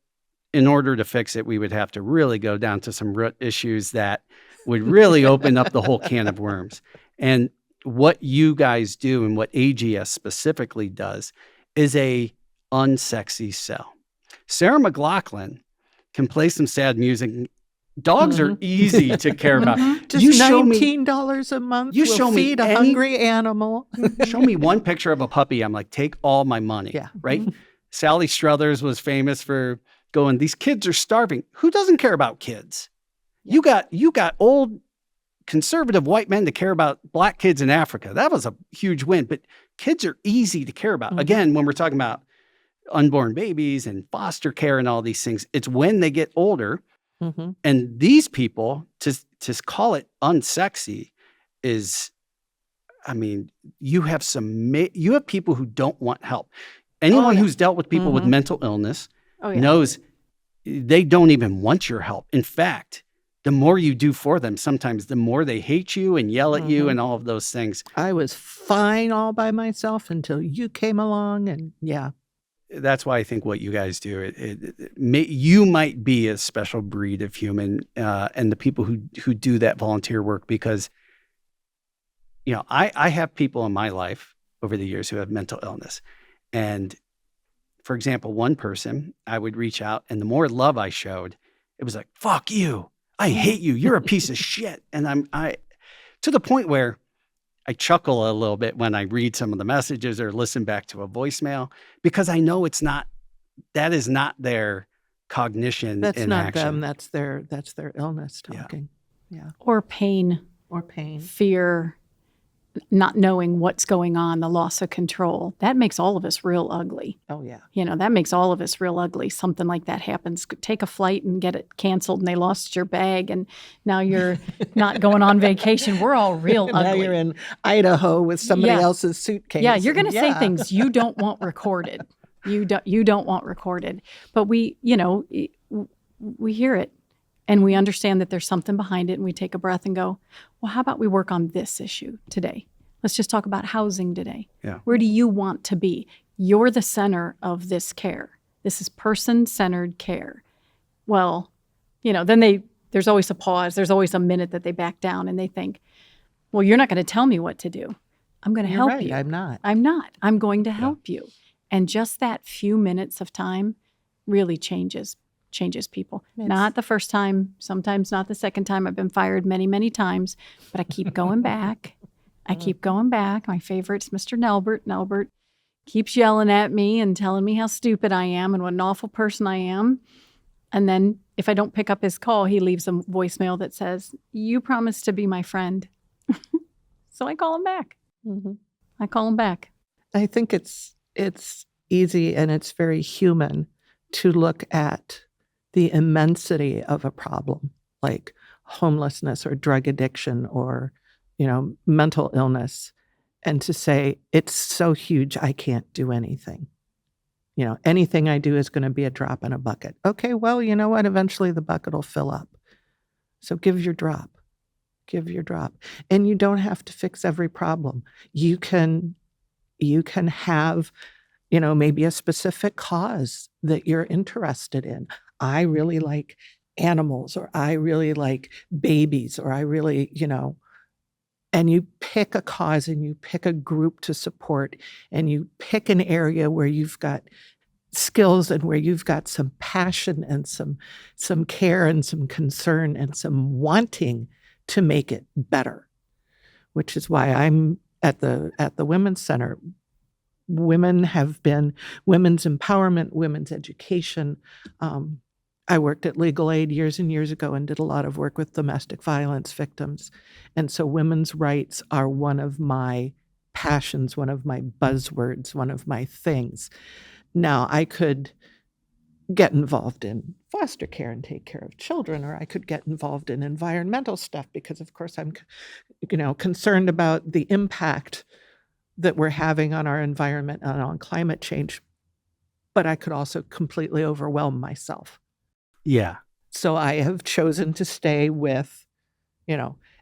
in order to fix it, we would have to really go down to some root issues that would really open up the whole can of worms. And what you guys do and what AGS specifically does is a unsexy sell. Sarah McLachlan can play some sad music. Dogs are easy to care about. Just $19 a month. You will show me feed a hungry animal. Show me one picture of a puppy. I'm like, take all my money. Yeah. Right? Sally Struthers was famous for going, these kids are starving. Who doesn't care about kids? You got old conservative white men to care about black kids in Africa. That was a huge win. But kids are easy to care about. Again, when we're talking about unborn babies and foster care and all these things, it's when they get older. And these people, to call it unsexy is, I mean, you have people who don't want help. Anyone who's dealt with people with mental illness knows they don't even want your help. In fact, the more you do for them, sometimes the more they hate you and yell at you and all of those things. I was fine all by myself until you came along, and That's why I think what you guys do, you might be a special breed of human, and the people who do that volunteer work, because, I have people in my life over the years who have mental illness. And for example, one person, I would reach out, and the more love I showed, it was like, fuck you. I hate you. You're a piece of shit. And I to the point where I chuckle a little bit when I read some of the messages or listen back to a voicemail, because I know that is not their cognition. that's in not action. them. That's their illness talking. Yeah. Or pain, fear, not knowing what's going on, the loss of control. That makes all of us real ugly. Oh, yeah. That makes all of us real ugly. Something like that happens. Take a flight and get it canceled and they lost your bag and now you're not going on vacation. We're all real ugly. Now you're in Idaho with somebody else's suitcase. Yeah, you're going to say things you don't want recorded. You don't want recorded. But we hear it and we understand that there's something behind it, and we take a breath and go, well, how about we work on this issue today? Let's just talk about housing today. Yeah. Where do you want to be? You're the center of this care. This is person-centered care. Well, then there's always a pause. There's always a minute that they back down and they think, well, you're not going to tell me what to do. I'm going to help you. I'm not. I'm going to help you. And just that few minutes of time really changes people. Not the first time, sometimes not the second time. I've been fired many, many times, but I keep going back. I keep going back. My favorite's Mr. Nelbert. Nelbert, keeps yelling at me and telling me how stupid I am and what an awful person I am. And then if I don't pick up his call, he leaves a voicemail that says, "You promised to be my friend." So I call him back. Mm-hmm. I call him back. I think it's easy and it's very human to look at the immensity of a problem like homelessness or drug addiction or, mental illness, and to say, it's so huge, I can't do anything. Anything I do is going to be a drop in a bucket. Okay, well, you know what? Eventually the bucket will fill up. So give your drop. Give your drop. And you don't have to fix every problem. You can have, maybe a specific cause that you're interested in. I really like animals, or I really like babies, or I really, and you pick a cause and you pick a group to support, and you pick an area where you've got skills and where you've got some passion and some care and some concern and some wanting to make it better, which is why I'm at the Women's Center. Women have been women's empowerment, women's education. I worked at Legal Aid years and years ago and did a lot of work with domestic violence victims. And so women's rights are one of my passions, one of my buzzwords, one of my things. Now, I could get involved in foster care and take care of children, or I could get involved in environmental stuff because, of course, I'm, concerned about the impact that we're having on our environment and on climate change. But I could also completely overwhelm myself. Yeah. So I have chosen to stay with,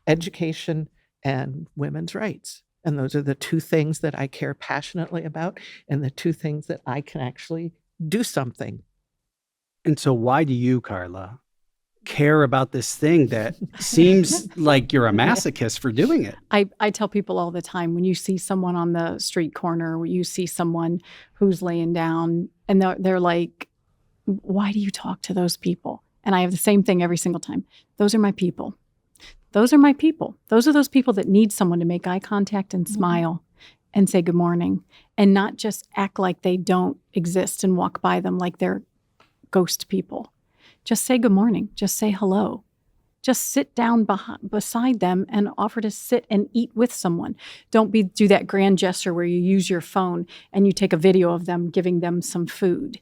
education and women's rights. And those are the two things that I care passionately about and the two things that I can actually do something. And so why do you, Carla, care about this thing that seems like you're a masochist for doing it? I tell people all the time, when you see someone on the street corner, when you see someone who's laying down and they're like, why do you talk to those people? And I have the same thing every single time. Those are my people. Those are my people. Those are those people that need someone to make eye contact and smile and say good morning and not just act like they don't exist and walk by them like they're ghost people. Just say good morning. Just say hello. Just sit down beside them and offer to sit and eat with someone. Don't do that grand gesture where you use your phone and you take a video of them giving them some food.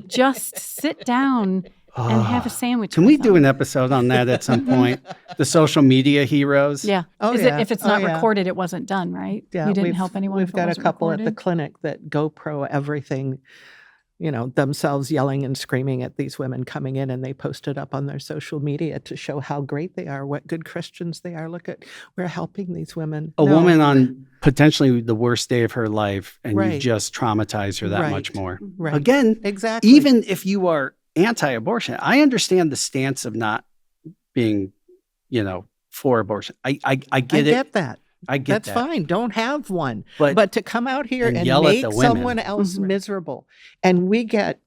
Just sit down and have a sandwich. Can we do an episode on that at some point? The social media heroes? Yeah. If it's not recorded, it wasn't done, right? Yeah, you didn't help anyone. We've got a couple at the clinic that GoPro everything, themselves yelling and screaming at these women coming in, and they post it up on their social media to show how great they are, what good Christians they are. Look at, we're helping these women. A woman on potentially the worst day of her life, and Right. you just traumatize her that much more. Right. Again, Exactly. even if you are anti-abortion, I understand the stance of not being, for abortion. I get it. get that. I get That's that. fine. Don't have one. But- But to come out here and and yell at make the women. someone else miserable. And we get,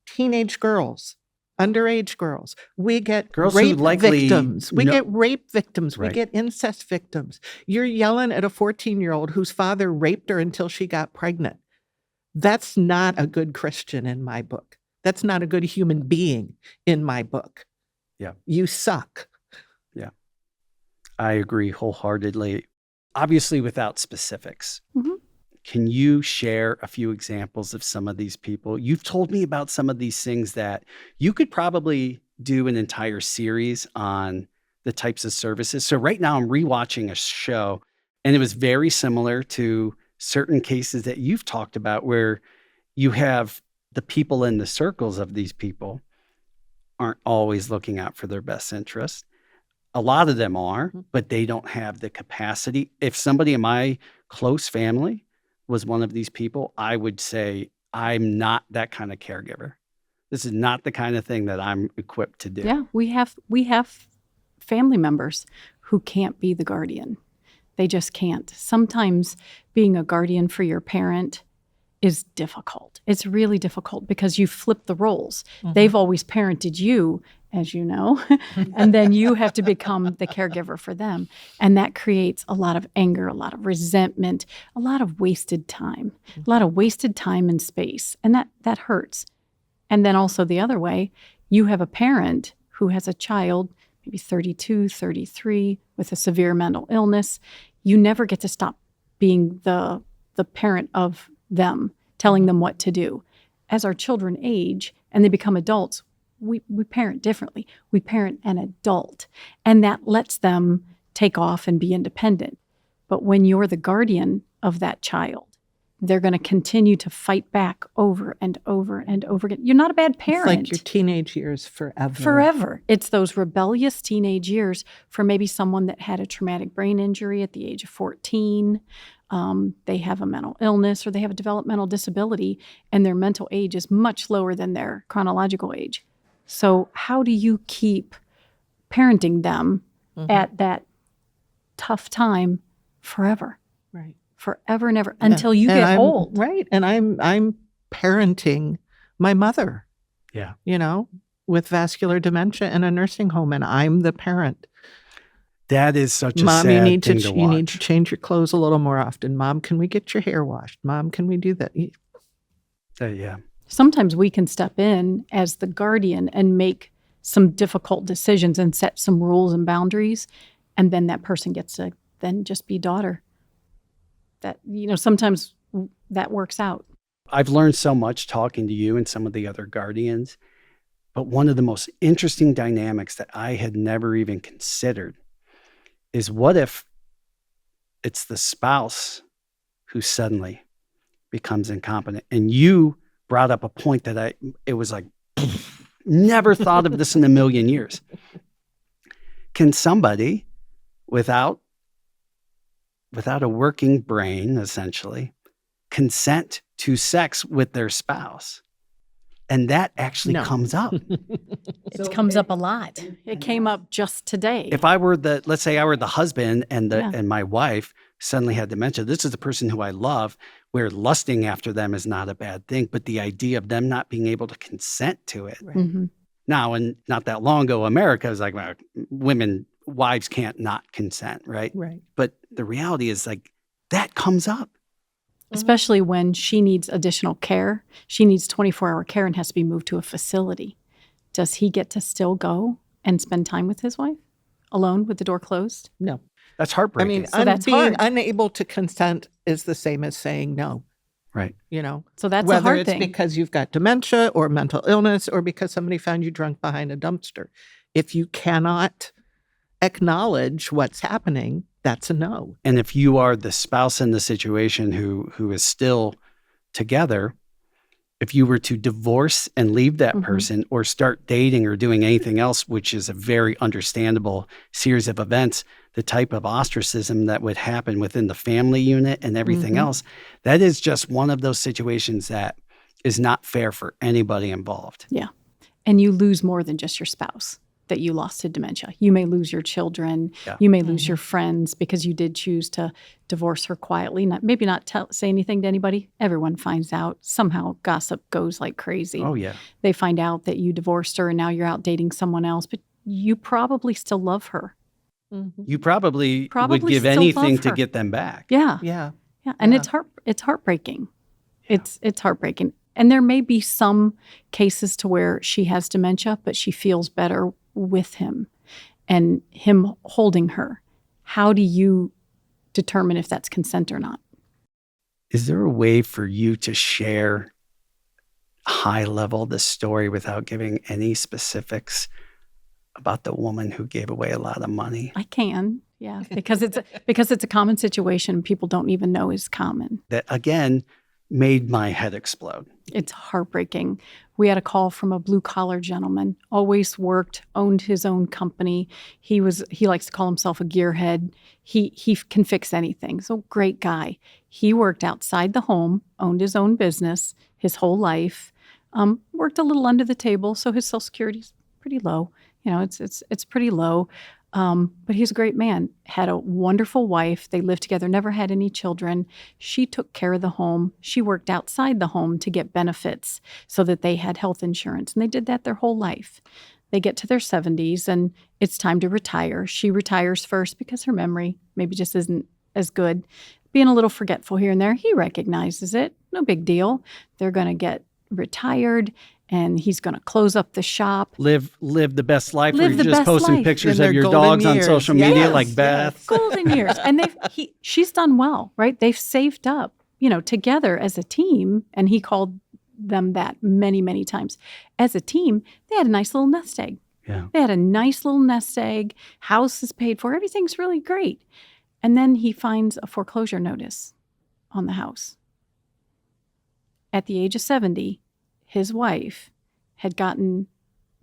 teenage girls, underage girls. We get Girls who rape likely victims. We know- get rape victims. Right. We get incest victims. You're yelling at a 14-year-old whose father raped her until she got pregnant. That's not a good Christian in my book. That's not a good human being in my book. Yeah. You suck. I agree wholeheartedly. Obviously, without specifics. Mhm. Can you share a few examples of some of these people? You've told me about some of these things that you could probably do an entire series on the types of services. So right now I'm rewatching a show, and it was very similar to certain cases that you've talked about where you have the people in the circles of these people aren't always looking out for their best interest. A lot of them are, but they don't have the capacity. If somebody in my close family was one of these people, I would say, I'm not that kind of caregiver. This is not the kind of thing that I'm equipped to do. Yeah, we have family members who can't be the guardian. They just can't. Sometimes being a guardian for your parent is difficult. It's really difficult because you flip the roles. They've always parented you, as you know, and then you have to become the caregiver for them. And that creates a lot of anger, a lot of resentment, a lot of wasted time, and space. And that hurts. And then also the other way, you have a parent who has a child, maybe 32, 33, with a severe mental illness. You never get to stop being the parent of them, telling them what to do. As our children age and they become adults, we parent differently. We parent an adult, and that lets them take off and be independent. But when you're the guardian of that child, they're going to continue to fight back over and over and over again. You're not a bad parent. It's like your teenage years forever. Forever. It's those rebellious teenage years for maybe someone that had a traumatic brain injury at the age of 14. They have a mental illness or they have a developmental disability, and their mental age is much lower than their chronological age. So how do you keep parenting them at that tough time forever? Right. Forever and ever until you get old. Right. And I'm parenting my mother. Yeah. With vascular dementia in a nursing home, and I'm the parent. That is such a Mom, sad you need thing to watch. you need to change your clothes a little more often. Mom, can we get your hair washed? Mom, can we do that? Yeah. Sometimes we can step in as the guardian and make some difficult decisions and set some rules and boundaries, and then that person gets to then just be daughter. That, sometimes that works out. I've learned so much talking to you and some of the other guardians, but one of the most interesting dynamics that I had never even considered is what if it's the spouse who suddenly becomes incompetent? And you brought up a point that it was like, never thought of this in a million years. Can somebody without a working brain, essentially, consent to sex with their spouse? And that actually comes up. It comes up a lot. It came up just today. If I were let's say I were the husband and my wife suddenly had dementia, this is the person who I love, where lusting after them is not a bad thing, but the idea of them not being able to consent to it. Right. Mm-hmm. Now, and not that long ago, America was like, well, wives can't not consent, right? Right. But the reality is like that comes up. Especially when she needs additional care. She needs 24-hour care and has to be moved to a facility. Does he get to still go and spend time with his wife alone with the door closed? No. That's heartbreaking. I mean, So that's being hard. unable to consent is the same as saying no. Right. So that's a Whether hard it's thing. because you've got dementia or mental illness or because somebody found you drunk behind a dumpster. If you cannot acknowledge what's happening, that's a no. And if you are the spouse in the situation who is still together, if you were to divorce and leave that person or start dating or doing anything else, which is a very understandable series of events, the type of ostracism that would happen within the family unit and everything else, that is just one of those situations that is not fair for anybody involved. Yeah. And you lose more than just your spouse that you lost to dementia. You may lose your children. Yeah. You may lose your friends because you did choose to divorce her quietly. Maybe not say anything to anybody. Everyone finds out. Somehow gossip goes like crazy. Oh, yeah. They find out that you divorced her and now you're out dating someone else, but you probably still love her. You probably would give still anything love to her. get them back. Yeah. Yeah. Yeah. And Yeah. it's heartbreaking. It's heartbreaking. And there may be some cases to where she has dementia, but she feels better with him and him holding her. How do you determine if that's consent or not? Is there a way for you to share high level the story without giving any specifics about the woman who gave away a lot of money? I can, yeah, because it's a common situation people don't even know is common. That again made my head explode. It's heartbreaking. We had a call from a blue-collar gentleman, always worked, owned his own company. He likes to call himself a gearhead. He can fix anything. So great guy. He worked outside the home, owned his own business his whole life, worked a little under the table, so his Social Security's pretty low. It's pretty low. But he's a great man, had a wonderful wife. They lived together, never had any children. She took care of the home. She worked outside the home to get benefits so that they had health insurance. And they did that their whole life. They get to their 70s and it's time to retire. She retires first because her memory maybe just isn't as good. Being a little forgetful here and there. He recognizes it. No big deal. They're going to get retired and he's going to close up the shop. Live the best life. Live where the you're just best posting life. pictures In of their your golden dogs on years. social media Yes, like Beth. Golden years. And she's done well, right? They've saved up, together as a team. And he called them that many, many times. As a team, they had a nice little nest egg. Yeah. They had a nice little nest egg. House is paid for. Everything's really great. And then he finds a foreclosure notice on the house. At the age of 70, his wife had gotten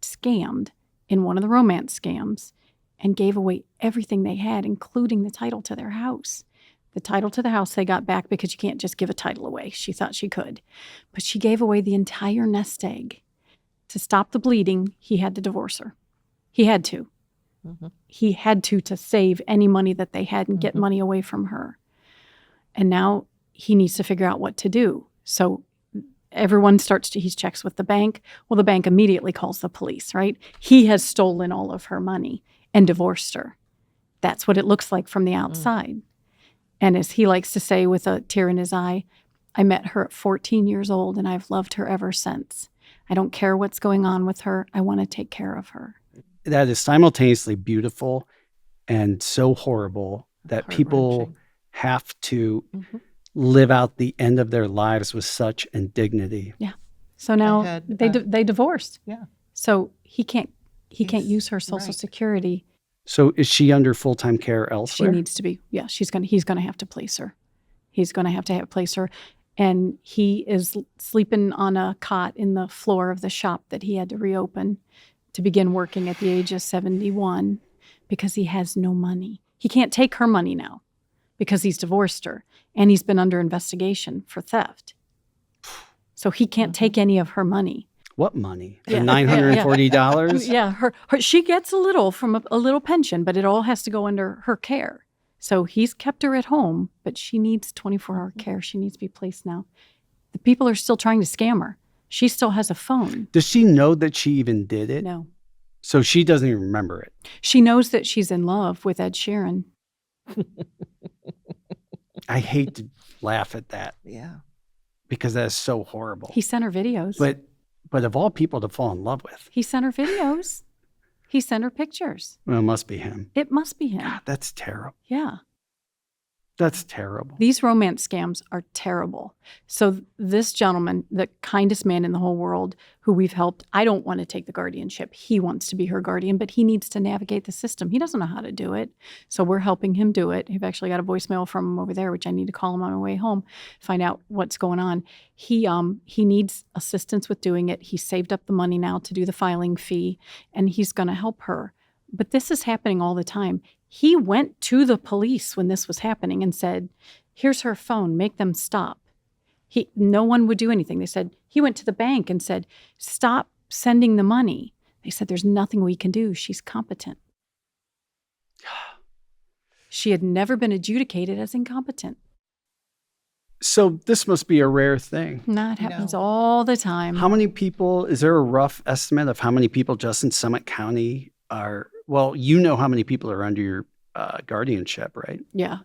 scammed in one of the romance scams and gave away everything they had, including the title to their house. The title to the house they got back because you can't just give a title away. She thought she could. But she gave away the entire nest egg. To stop the bleeding, he had to divorce her. He had to. Mm-hmm. He had to save any money that they had and get money away from her. And now he needs to figure out what to do. So everyone he checks with the bank. Well, the bank immediately calls the police, right? He has stolen all of her money and divorced her. That's what it looks like from the outside. And as he likes to say with a tear in his eye, I met her at 14 years old and I've loved her ever since. I don't care what's going on with her. I want to take care of her. That is simultaneously beautiful and so horrible that people have to live out the end of their lives with such indignity. Yeah. So now they divorced. Yeah. So he can't use her Social Security. So is she under full-time care elsewhere? She needs to be. Yeah, he's going to have to place her. He's going to have place her. And he is sleeping on a cot in the floor of the shop that he had to reopen to begin working at the age of 71 because he has no money. He can't take her money now because he's divorced her and he's been under investigation for theft. So he can't take any of her money. What money? Yeah. The $940? Yeah, her she gets a little from a little pension, but it all has to go under her care. So he's kept her at home, but she needs 24-hour care. She needs to be placed now. The people are still trying to scam her. She still has a phone. Does she know that she even did it? No. So she doesn't even remember it. She knows that she's in love with Ed Sheeran. I hate to laugh at that. Yeah. Because that is so horrible. He sent her videos. But of all people to fall in love with. He sent her videos. He sent her pictures. Well, it must be him. It must be him. God, that's terrible. Yeah. That's terrible. These romance scams are terrible. So this gentleman, the kindest man in the whole world who we've helped, I don't want to take the guardianship. He wants to be her guardian, but he needs to navigate the system. He doesn't know how to do it. So we're helping him do it. I've actually got a voicemail from him over there, which I need to call him on my way home, find out what's going on. He needs assistance with doing it. He saved up the money now to do the filing fee, and he's going to help her. But this is happening all the time. He went to the police when this was happening and said, here's her phone, make them stop. No one would do anything. They said, he went to the bank and said, stop sending the money. They said, there's nothing we can do. She's competent. She had never been adjudicated as incompetent. So this must be a rare thing. No, it happens all the time. How many people, is there a rough estimate of how many people just in Summit County are, well, you know how many people are under your guardianship, right? Yeah,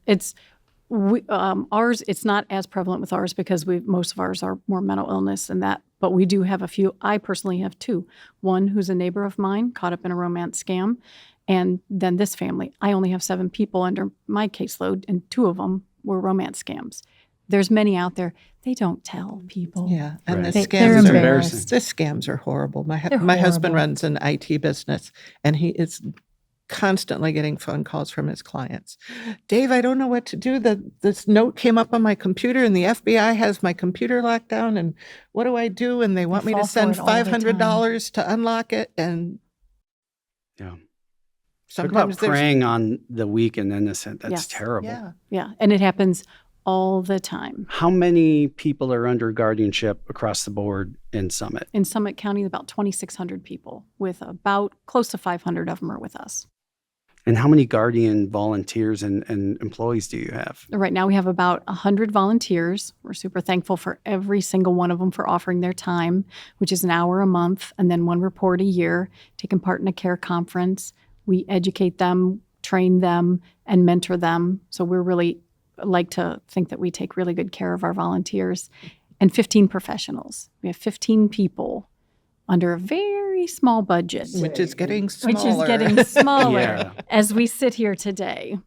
ours. It's not as prevalent with ours because most of ours are more mental illness and that. But we do have a few. I personally have two. One who's a neighbor of mine caught up in a romance scam, and then this family. I only have 7 people under my caseload, and 2 of them were romance scams. There's many out there. They don't tell people. Yeah, and Right. the They're scams embarrassed. the scams are horrible. My They're husband horrible. runs an IT business, and he is constantly getting phone calls from his clients. Dave, I don't know what to do. This note came up on my computer, and the FBI has my computer locked down. And what do I do? And they want me to fall for send it all the $500 to unlock it. And Yeah. Talk sometimes about there's preying on the weak and innocent. That's Yes. terrible. yeah. Yeah, and it happens all the time. How many people are under guardianship across the board in Summit? In Summit County, about 2,600 people, with about close to 500 of them are with us. And how many guardian volunteers and employees do you have? Right now we have about 100 volunteers. We're super thankful for every single one of them for offering their time, which is an hour a month and then 1 report a year, taking part in a care conference. We educate them, train them, and mentor them. So we're really like to think that we take really good care of our volunteers. And 15 professionals. We have 15 people under a very small budget. Which is getting smaller. Which is getting smaller Yeah. as we sit here today.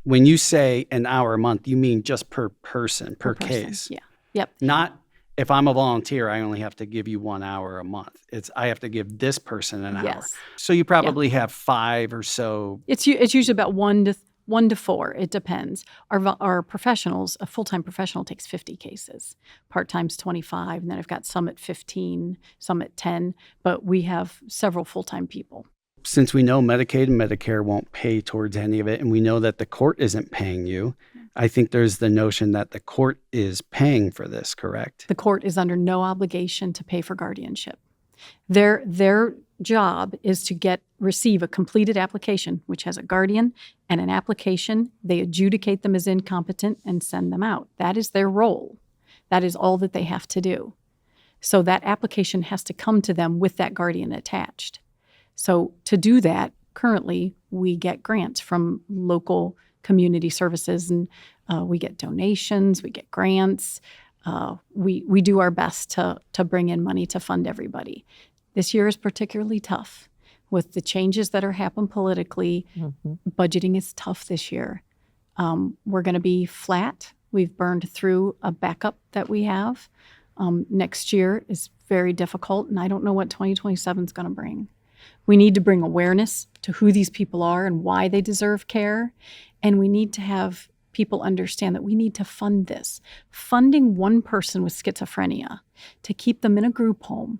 When you say an hour a month, you mean just per person, per person. case. Yeah. Yep. Not if I'm a volunteer, I only have to give you 1 hour a month. It's I have to give this person an hour. Yes. So you probably have 5 or so. It's usually about 1 to 4. It depends. Our professionals, a full-time professional takes 50 cases. Part-time's 25, and then I've got some at 15, some at 10, but we have several full-time people. Since we know Medicaid and Medicare won't pay towards any of it, and we know that the court isn't paying you, I think there's the notion that the court is paying for this, correct? The court is under no obligation to pay for guardianship. Their job is to receive a completed application, which has a guardian and an application. They adjudicate them as incompetent and send them out. That is their role. That is all that they have to do. So that application has to come to them with that guardian attached. So to do that, currently we get grants from local community services, and we get donations, we get grants. We do our best to bring in money to fund everybody. This year is particularly tough with the changes that are happening politically. Mm-hmm. Budgeting is tough this year. We're going to be flat. We've burned through a backup that we have. Next year is very difficult, and I don't know what 2027 is going to bring. We need to bring awareness to who these people are and why they deserve care, and we need to have people understand that we need to fund this. Funding one person with schizophrenia to keep them in a group home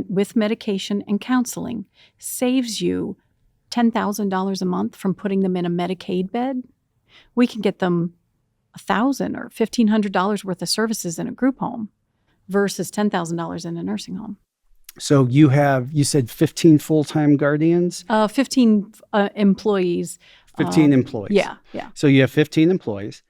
with medication and counseling saves you $10,000 a month from putting them in a Medicaid bed. We can get them $1,000 or $1,500 worth of services in a group home versus $10,000 in a nursing home. So you said 15 full-time guardians? 15 employees. 15 employees. Yeah. So you have 15 employees.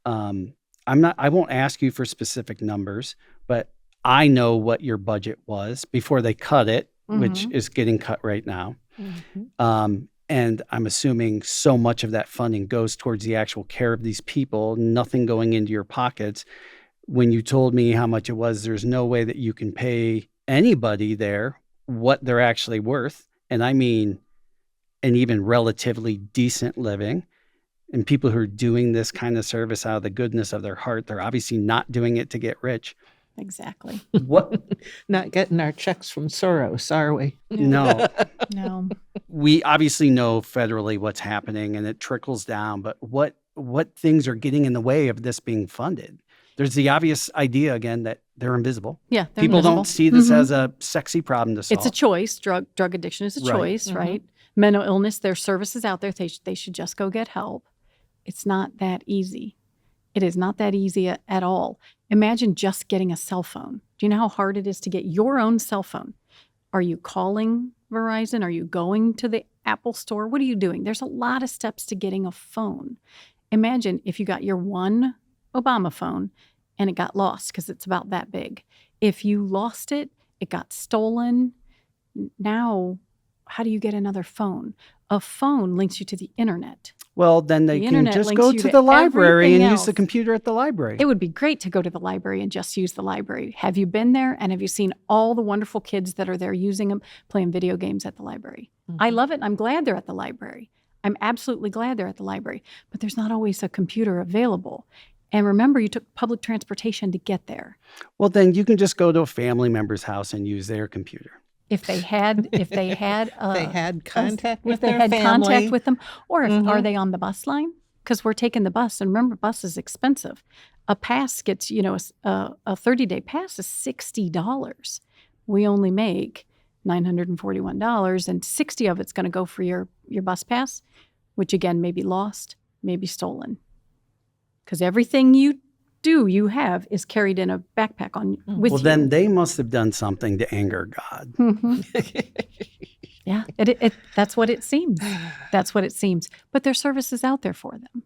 I won't ask you for specific numbers, but I know what your budget was before they cut it, mm-hmm. which is getting cut right now. Mm-hmm. And I'm assuming so much of that funding goes towards the actual care of these people, nothing going into your pockets. When you told me how much it was, there's no way that you can pay anybody there what they're actually worth. And I mean, an even relatively decent living. And people who are doing this kind of service out of the goodness of their heart, they're obviously not doing it to get rich. Exactly. What? Not getting our checks from Soros, are we? No. No. We obviously know federally what's happening and it trickles down, but what things are getting in the way of this being funded? There's the obvious idea, again, that they're invisible. Yeah, they're People invisible. Don't see this mm-hmm. as a sexy problem to solve. It's a choice. Drug addiction is a choice, Mm-hmm. right? Mental illness, there's services out there. They should just go get help. It's not that easy. It is not that easy at all. Imagine just getting a cell phone. Do you know how hard it is to get your own cell phone? Are you calling Verizon? Are you going to the Apple store? What are you doing? There's a lot of steps to getting a phone. Imagine if you got your one Obama phone and it got lost because it's about that big. If you lost it, it got stolen. Now, how do you get another phone? A phone links you to the internet. Well, then they can just go to the library and use the computer at the library. It would be great to go to the library and just use the library. Have you been there and have you seen all the wonderful kids that are there using them, playing video games at the library? Mm-hmm. I love it. I'm glad they're at the library. I'm absolutely glad they're at the library. But there's not always a computer available. And remember, you took public transportation to get there. Well, then you can just go to a family member's house and use their computer. If they had contact with their family. Contact with them, or if Mm-hmm. are they on the bus line? Because we're taking the bus, and remember, bus is expensive. A pass gets, a 30-day pass is $60. We only make $941, and $60 of it's going to go for your bus pass, which again may be lost, may be stolen, because everything you have is carried in a backpack with you. Well, then they must have done something to anger God. Mm-hmm. Yeah, that's what it seems. That's what it seems. But there's services out there for them.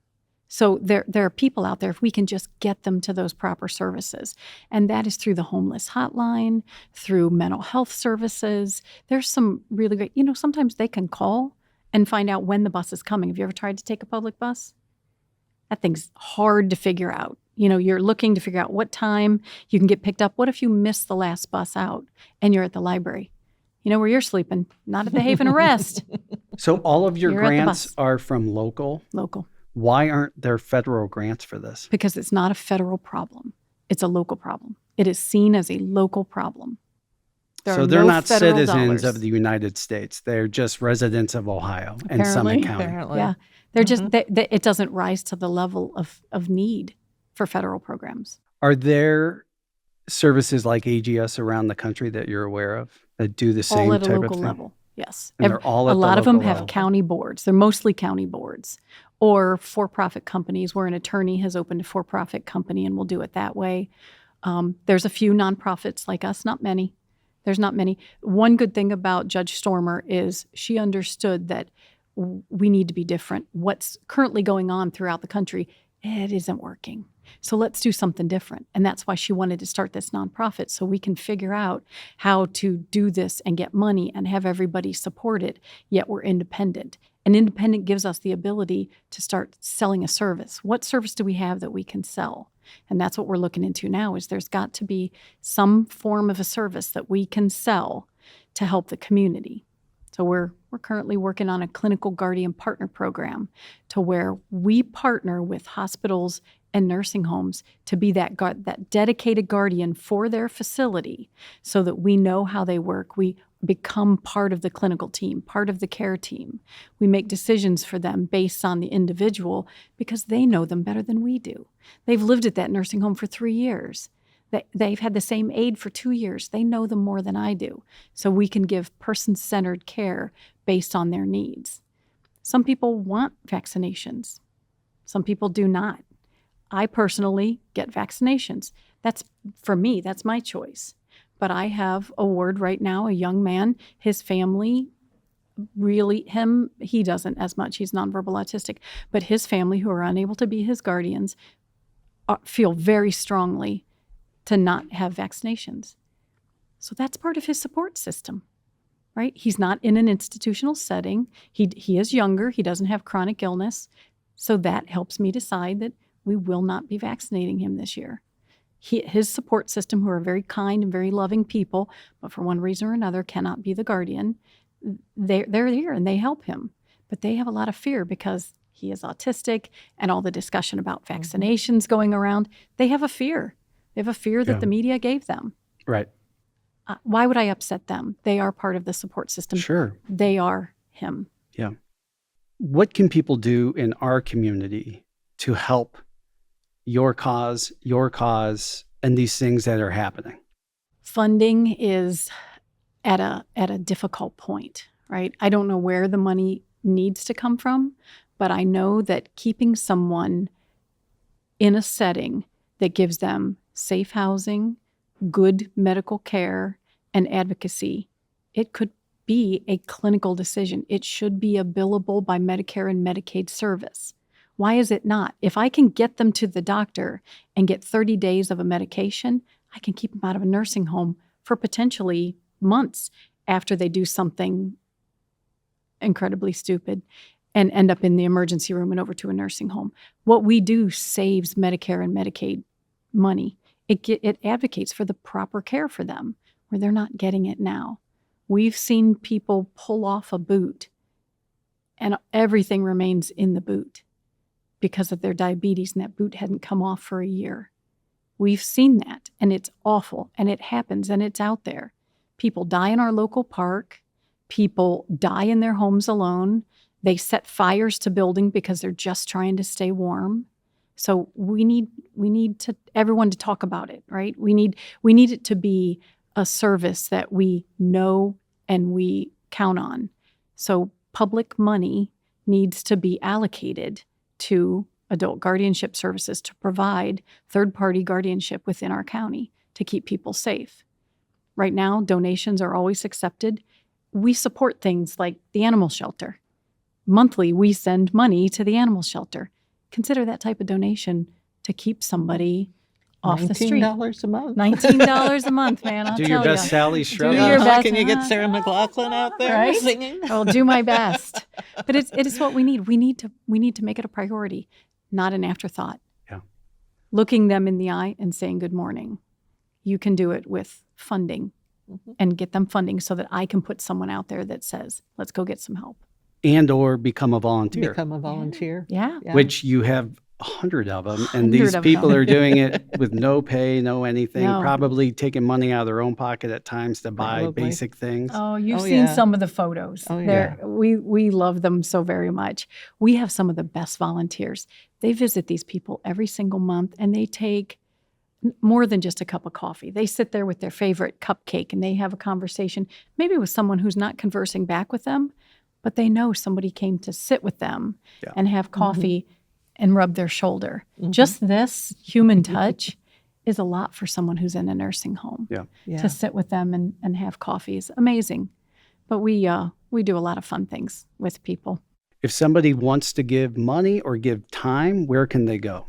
So there are people out there if we can just get them to those proper services. And that is through the homeless hotline, through mental health services. There's some really great, sometimes they can call and find out when the bus is coming. Have you ever tried to take a public bus? That thing's hard to figure out. You're looking to figure out what time you can get picked up. What if you miss the last bus out and you're at the library? You know where you're sleeping, not at the Haven Arrest. So all of your You're at the grants bus. are from local? Local. Why aren't there federal grants for this? Because it's not a federal problem. It's a local problem. It is seen as a local problem. So they're not federal citizens dollars. of the United States. They're just residents of Ohio and Apparently. Summit County. Apparently. Yeah. They're just, it doesn't rise to the level of need for federal programs. Are there services like AGS around the country that you're aware of that do the same All at a type of local thing? level. Yes. And they're all at a the lot of them local have level. county boards. They're mostly county boards or for-profit companies where an attorney has opened a for-profit company and will do it that way. There's a few nonprofits like us, not many. There's not many. One good thing about Judge Stormer is she understood that we need to be different. What's currently going on throughout the country, it isn't working. So let's do something different. And that's why she wanted to start this nonprofit, so we can figure out how to do this and get money and have everybody support it, yet we're independent. And independent gives us the ability to start selling a service. What service do we have that we can sell? And that's what we're looking into now, is there's got to be some form of a service that we can sell to help the community. So we're currently working on a clinical guardian partner program to where we partner with hospitals and nursing homes to be that dedicated guardian for their facility, so that we know how they work. We become part of the clinical team, part of the care team. We make decisions for them based on the individual because they know them better than we do. They've lived at that nursing home for 3 years. They've had the same aide for 2 years. They know them more than I do. So we can give person-centered care based on their needs. Some people want vaccinations. Some people do not. I personally get vaccinations. That's, for me, that's my choice. But I have a ward right now, a young man, his family, he doesn't as much, he's nonverbal autistic, but his family, who are unable to be his guardians, feel very strongly to not have vaccinations. So that's part of his support system, right? He's not in an institutional setting. He is younger. He doesn't have chronic illness. So that helps me decide that we will not be vaccinating him this year. His support system, who are very kind and very loving people, but for one reason or another cannot be the guardian, they're here and they help him. But they have a lot of fear because he is autistic and all the discussion about vaccinations going around. They have a fear. They have a fear that the media gave them. Right. Why would I upset them? They are part of the support system. Sure. They are him. Yeah. What can people do in our community to help your cause, and these things that are happening? Funding is at a difficult point, right? I don't know where the money needs to come from, but I know that keeping someone in a setting that gives them safe housing, good medical care, and advocacy, it could be a clinical decision. It should be a billable by Medicare and Medicaid service. Why is it not? If I can get them to the doctor and get 30 days of a medication, I can keep them out of a nursing home for potentially months after they do something incredibly stupid and end up in the emergency room and over to a nursing home. What we do saves Medicare and Medicaid money. It advocates for the proper care for them where they're not getting it now. We've seen people pull off a boot and everything remains in the boot because of their diabetes, and that boot hadn't come off for a year. We've seen that, and it's awful, and it happens, and it's out there. People die in our local park. People die in their homes alone. They set fires to building because they're just trying to stay warm. So we need everyone to talk about it, right? We need it to be a service that we know and we count on. So public money needs to be allocated to adult guardianship services to provide third-party guardianship within our county to keep people safe. Right now, donations are always accepted. we support things like the animal shelter. Monthly, we send money to the animal shelter. Consider that type of donation to keep somebody off the street. $19 a month. $19 a month, man. I'll Do tell your best, ya. Sally Do Strode. your best. Can you get Sarah McLachlan out there Right? singing? I'll do my best. But it is what we need. We need to make it a priority, not an afterthought. Yeah. Looking them in the eye and saying good morning. You can do it with funding and get them funding so that I can put someone out there that says, let's go get some help. And or become a volunteer, Become a volunteer. Yeah. Yeah. which you have 100 of them. And 100 these of people them. are doing it with no pay, no anything, No. probably taking money out of their own pocket at times to buy Probably. basic things. Oh, you've Oh, seen yeah. some of the photos. Oh, yeah. We love them so very much. We have some of the best volunteers. They visit these people every single month, and they take more than just a cup of coffee. They sit there with their favorite cupcake, and they have a conversation, maybe with someone who's not conversing back with them, but they know somebody came to sit with them Yeah. and have coffee and rub their shoulder. Just this human touch is a lot for someone who's in a nursing home. Yeah. Yeah. To sit with them and have coffee is amazing. But we do a lot of fun things with people. If somebody wants to give money or give time, where can they go?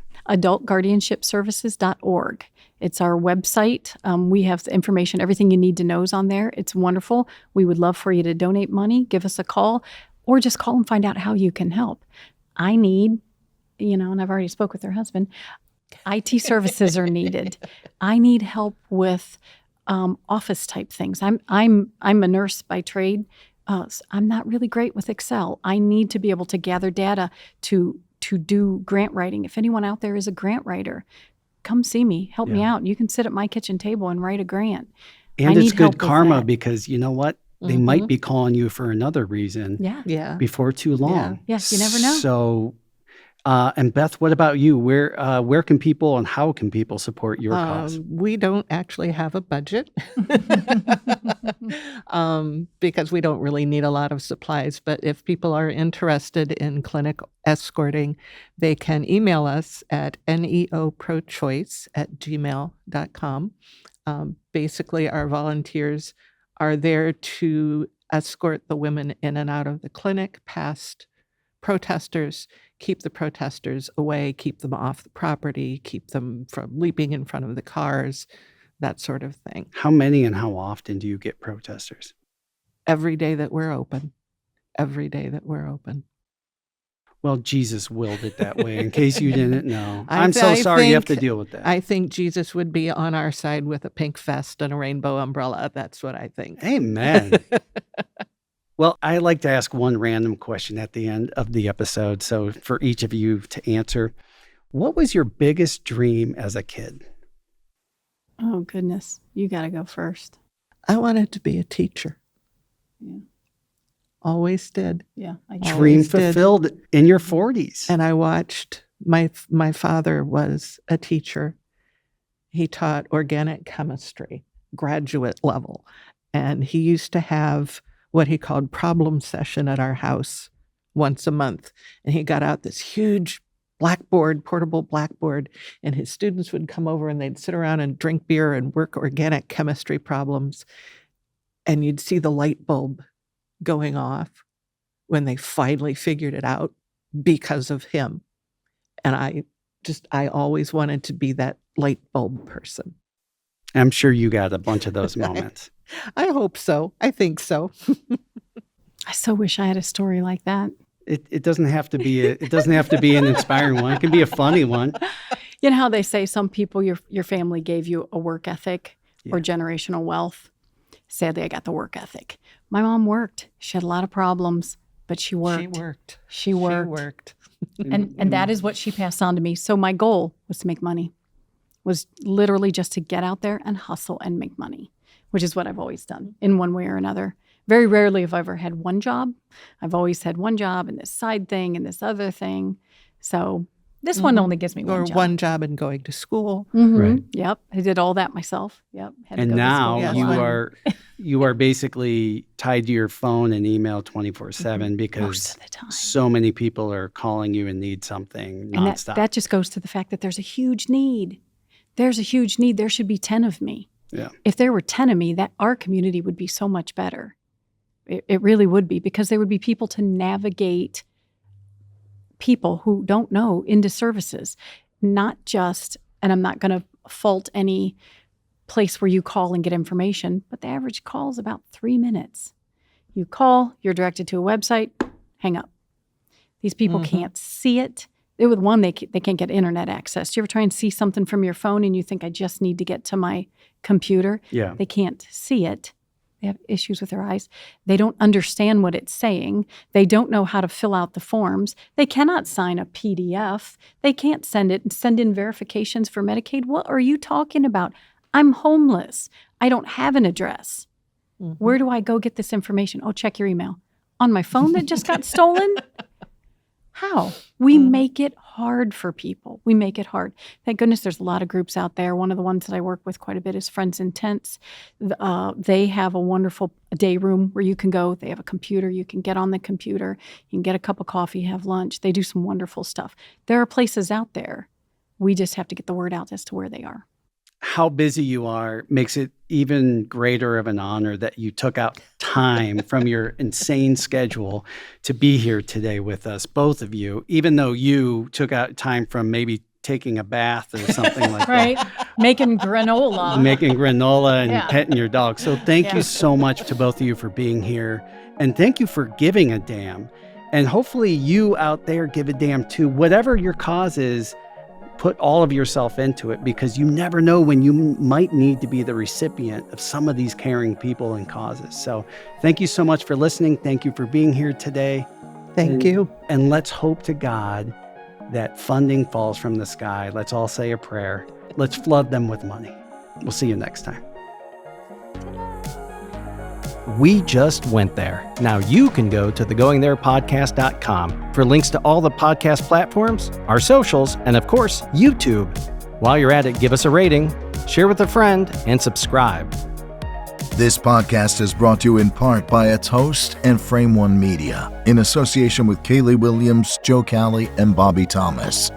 adultguardianshipservices.org. It's our website. We have the information, everything you need to know is on there. It's wonderful. We would love for you to donate money, give us a call, or just call and find out how you can help. I need, and I've already spoke with her husband, IT services are needed. I need help with office type things. I'm a nurse by trade. I'm not really great with Excel. I need to be able to gather data to do grant writing. If anyone out there is a grant writer, come see me, help me out. You can sit at my kitchen table and write a grant. And I it's need help good with karma that. because you know what? They might be calling you for another reason Yeah. Yeah. before too long. Yes, you never know. So, and Beth, what about you? Where can people and how can people support your cause? We don't actually have a budget because we don't really need a lot of supplies. But if people are interested in clinic escorting, they can email us at neoprochoice@gmail.com. Basically, our volunteers are there to escort the women in and out of the clinic past protesters, keep the protesters away, keep them off the property, keep them from leaping in front of the cars, that sort of thing. How many and how often do you get protesters? Every day that we're open. Every day that we're open. Well, Jesus willed it that way, in case you didn't know. I I'm so th- I sorry you have to think- deal with that. I think Jesus would be on our side with a pink vest and a rainbow umbrella. That's what I think. Amen. Well, I like to ask one random question at the end of the episode. So for each of you to answer, what was your biggest dream as a kid? Oh, goodness. You got to go first. I wanted to be a teacher. Yeah. Always did. Yeah. Dream Always did. fulfilled in your 40s. And I watched, my father was a teacher. He taught organic chemistry, graduate level. And he used to have what he called problem session at our house once a month. And he got out this huge blackboard, portable blackboard, and his students would come over and they'd sit around and drink beer and work organic chemistry problems. And you'd see the light bulb going off when they finally figured it out because of him. And I always wanted to be that light bulb person. I'm sure you got a bunch of those moments. I hope so. I think so. I so wish I had a story like that. It doesn't have to be an inspiring one. It can be a funny one. You know how they say some people, your family gave you a work ethic or Yeah. generational wealth? Sadly, I got the work ethic. My mom worked. She had a lot of problems, but she worked. She worked. She worked. She worked. And that is what she passed on to me. So my goal was to make money, was literally just to get out there and hustle and make money, which is what I've always done in one way or another. Very rarely have I ever had one job. I've always had one job and this side thing and this other thing. So this one only gives me Or one job. one job and going to school. Mhm. Right. Yep. I did all that myself. Yep. Had to And go to now school. Yes, you when- are basically tied to your phone and email 24/7 because most of the time. so many people are calling you and need something And nonstop. that just goes to the fact that there's a huge need. There's a huge need. There should be 10 of me. Yeah. If there were 10 of me, that our community would be so much better. It really would be, because there would be people to navigate people who don't know into services, not just, and I'm not going to fault any place where you call and get information, but the average call is about 3 minutes. You call, you're directed to a website, hang up. These people can't see it. With one, they can't get internet access. Do you ever try and see something from your phone and you think, I just need to get to my computer? Yeah. They can't see it. They have issues with their eyes. They don't understand what it's saying. They don't know how to fill out the forms. They cannot sign a PDF. They can't send in verifications for Medicaid. What are you talking about? I'm homeless. I don't have an address. Where do I go get this information? Oh, check your email. On my phone that just got stolen? How? We make it hard for people. We make it hard. Thank goodness there's a lot of groups out there. One of the ones that I work with quite a bit is Friends in Tents. They have a wonderful day room where you can go. They have a computer. You can get on the computer. You can get a cup of coffee, have lunch. They do some wonderful stuff. There are places out there. We just have to get the word out as to where they are. How busy you are makes it even greater of an honor that you took out time from your insane schedule to be here today with us, both of you, even though you took out time from maybe taking a bath or something like Right? that. Making granola. Making granola and petting your dog. So thank you so much to both of you for being here. And thank you for giving a damn. And hopefully you out there give a damn too. Whatever your cause is, put all of yourself into it, because you never know when you might need to be the recipient of some of these caring people and causes. So thank you so much for listening. Thank you for being here today. Thank you. And let's hope to God that funding falls from the sky. Let's all say a prayer. Let's flood them with money. We'll see you next time. We just went there. Now you can go to thegoingtherepodcast.com for links to all the podcast platforms, our socials, and of course, YouTube. While you're at it, give us a rating, share with a friend, and subscribe. This podcast is brought to you in part by its host and Frame One Media, in association with Kaylee Williams, Joe Calley, and Bobby Thomas.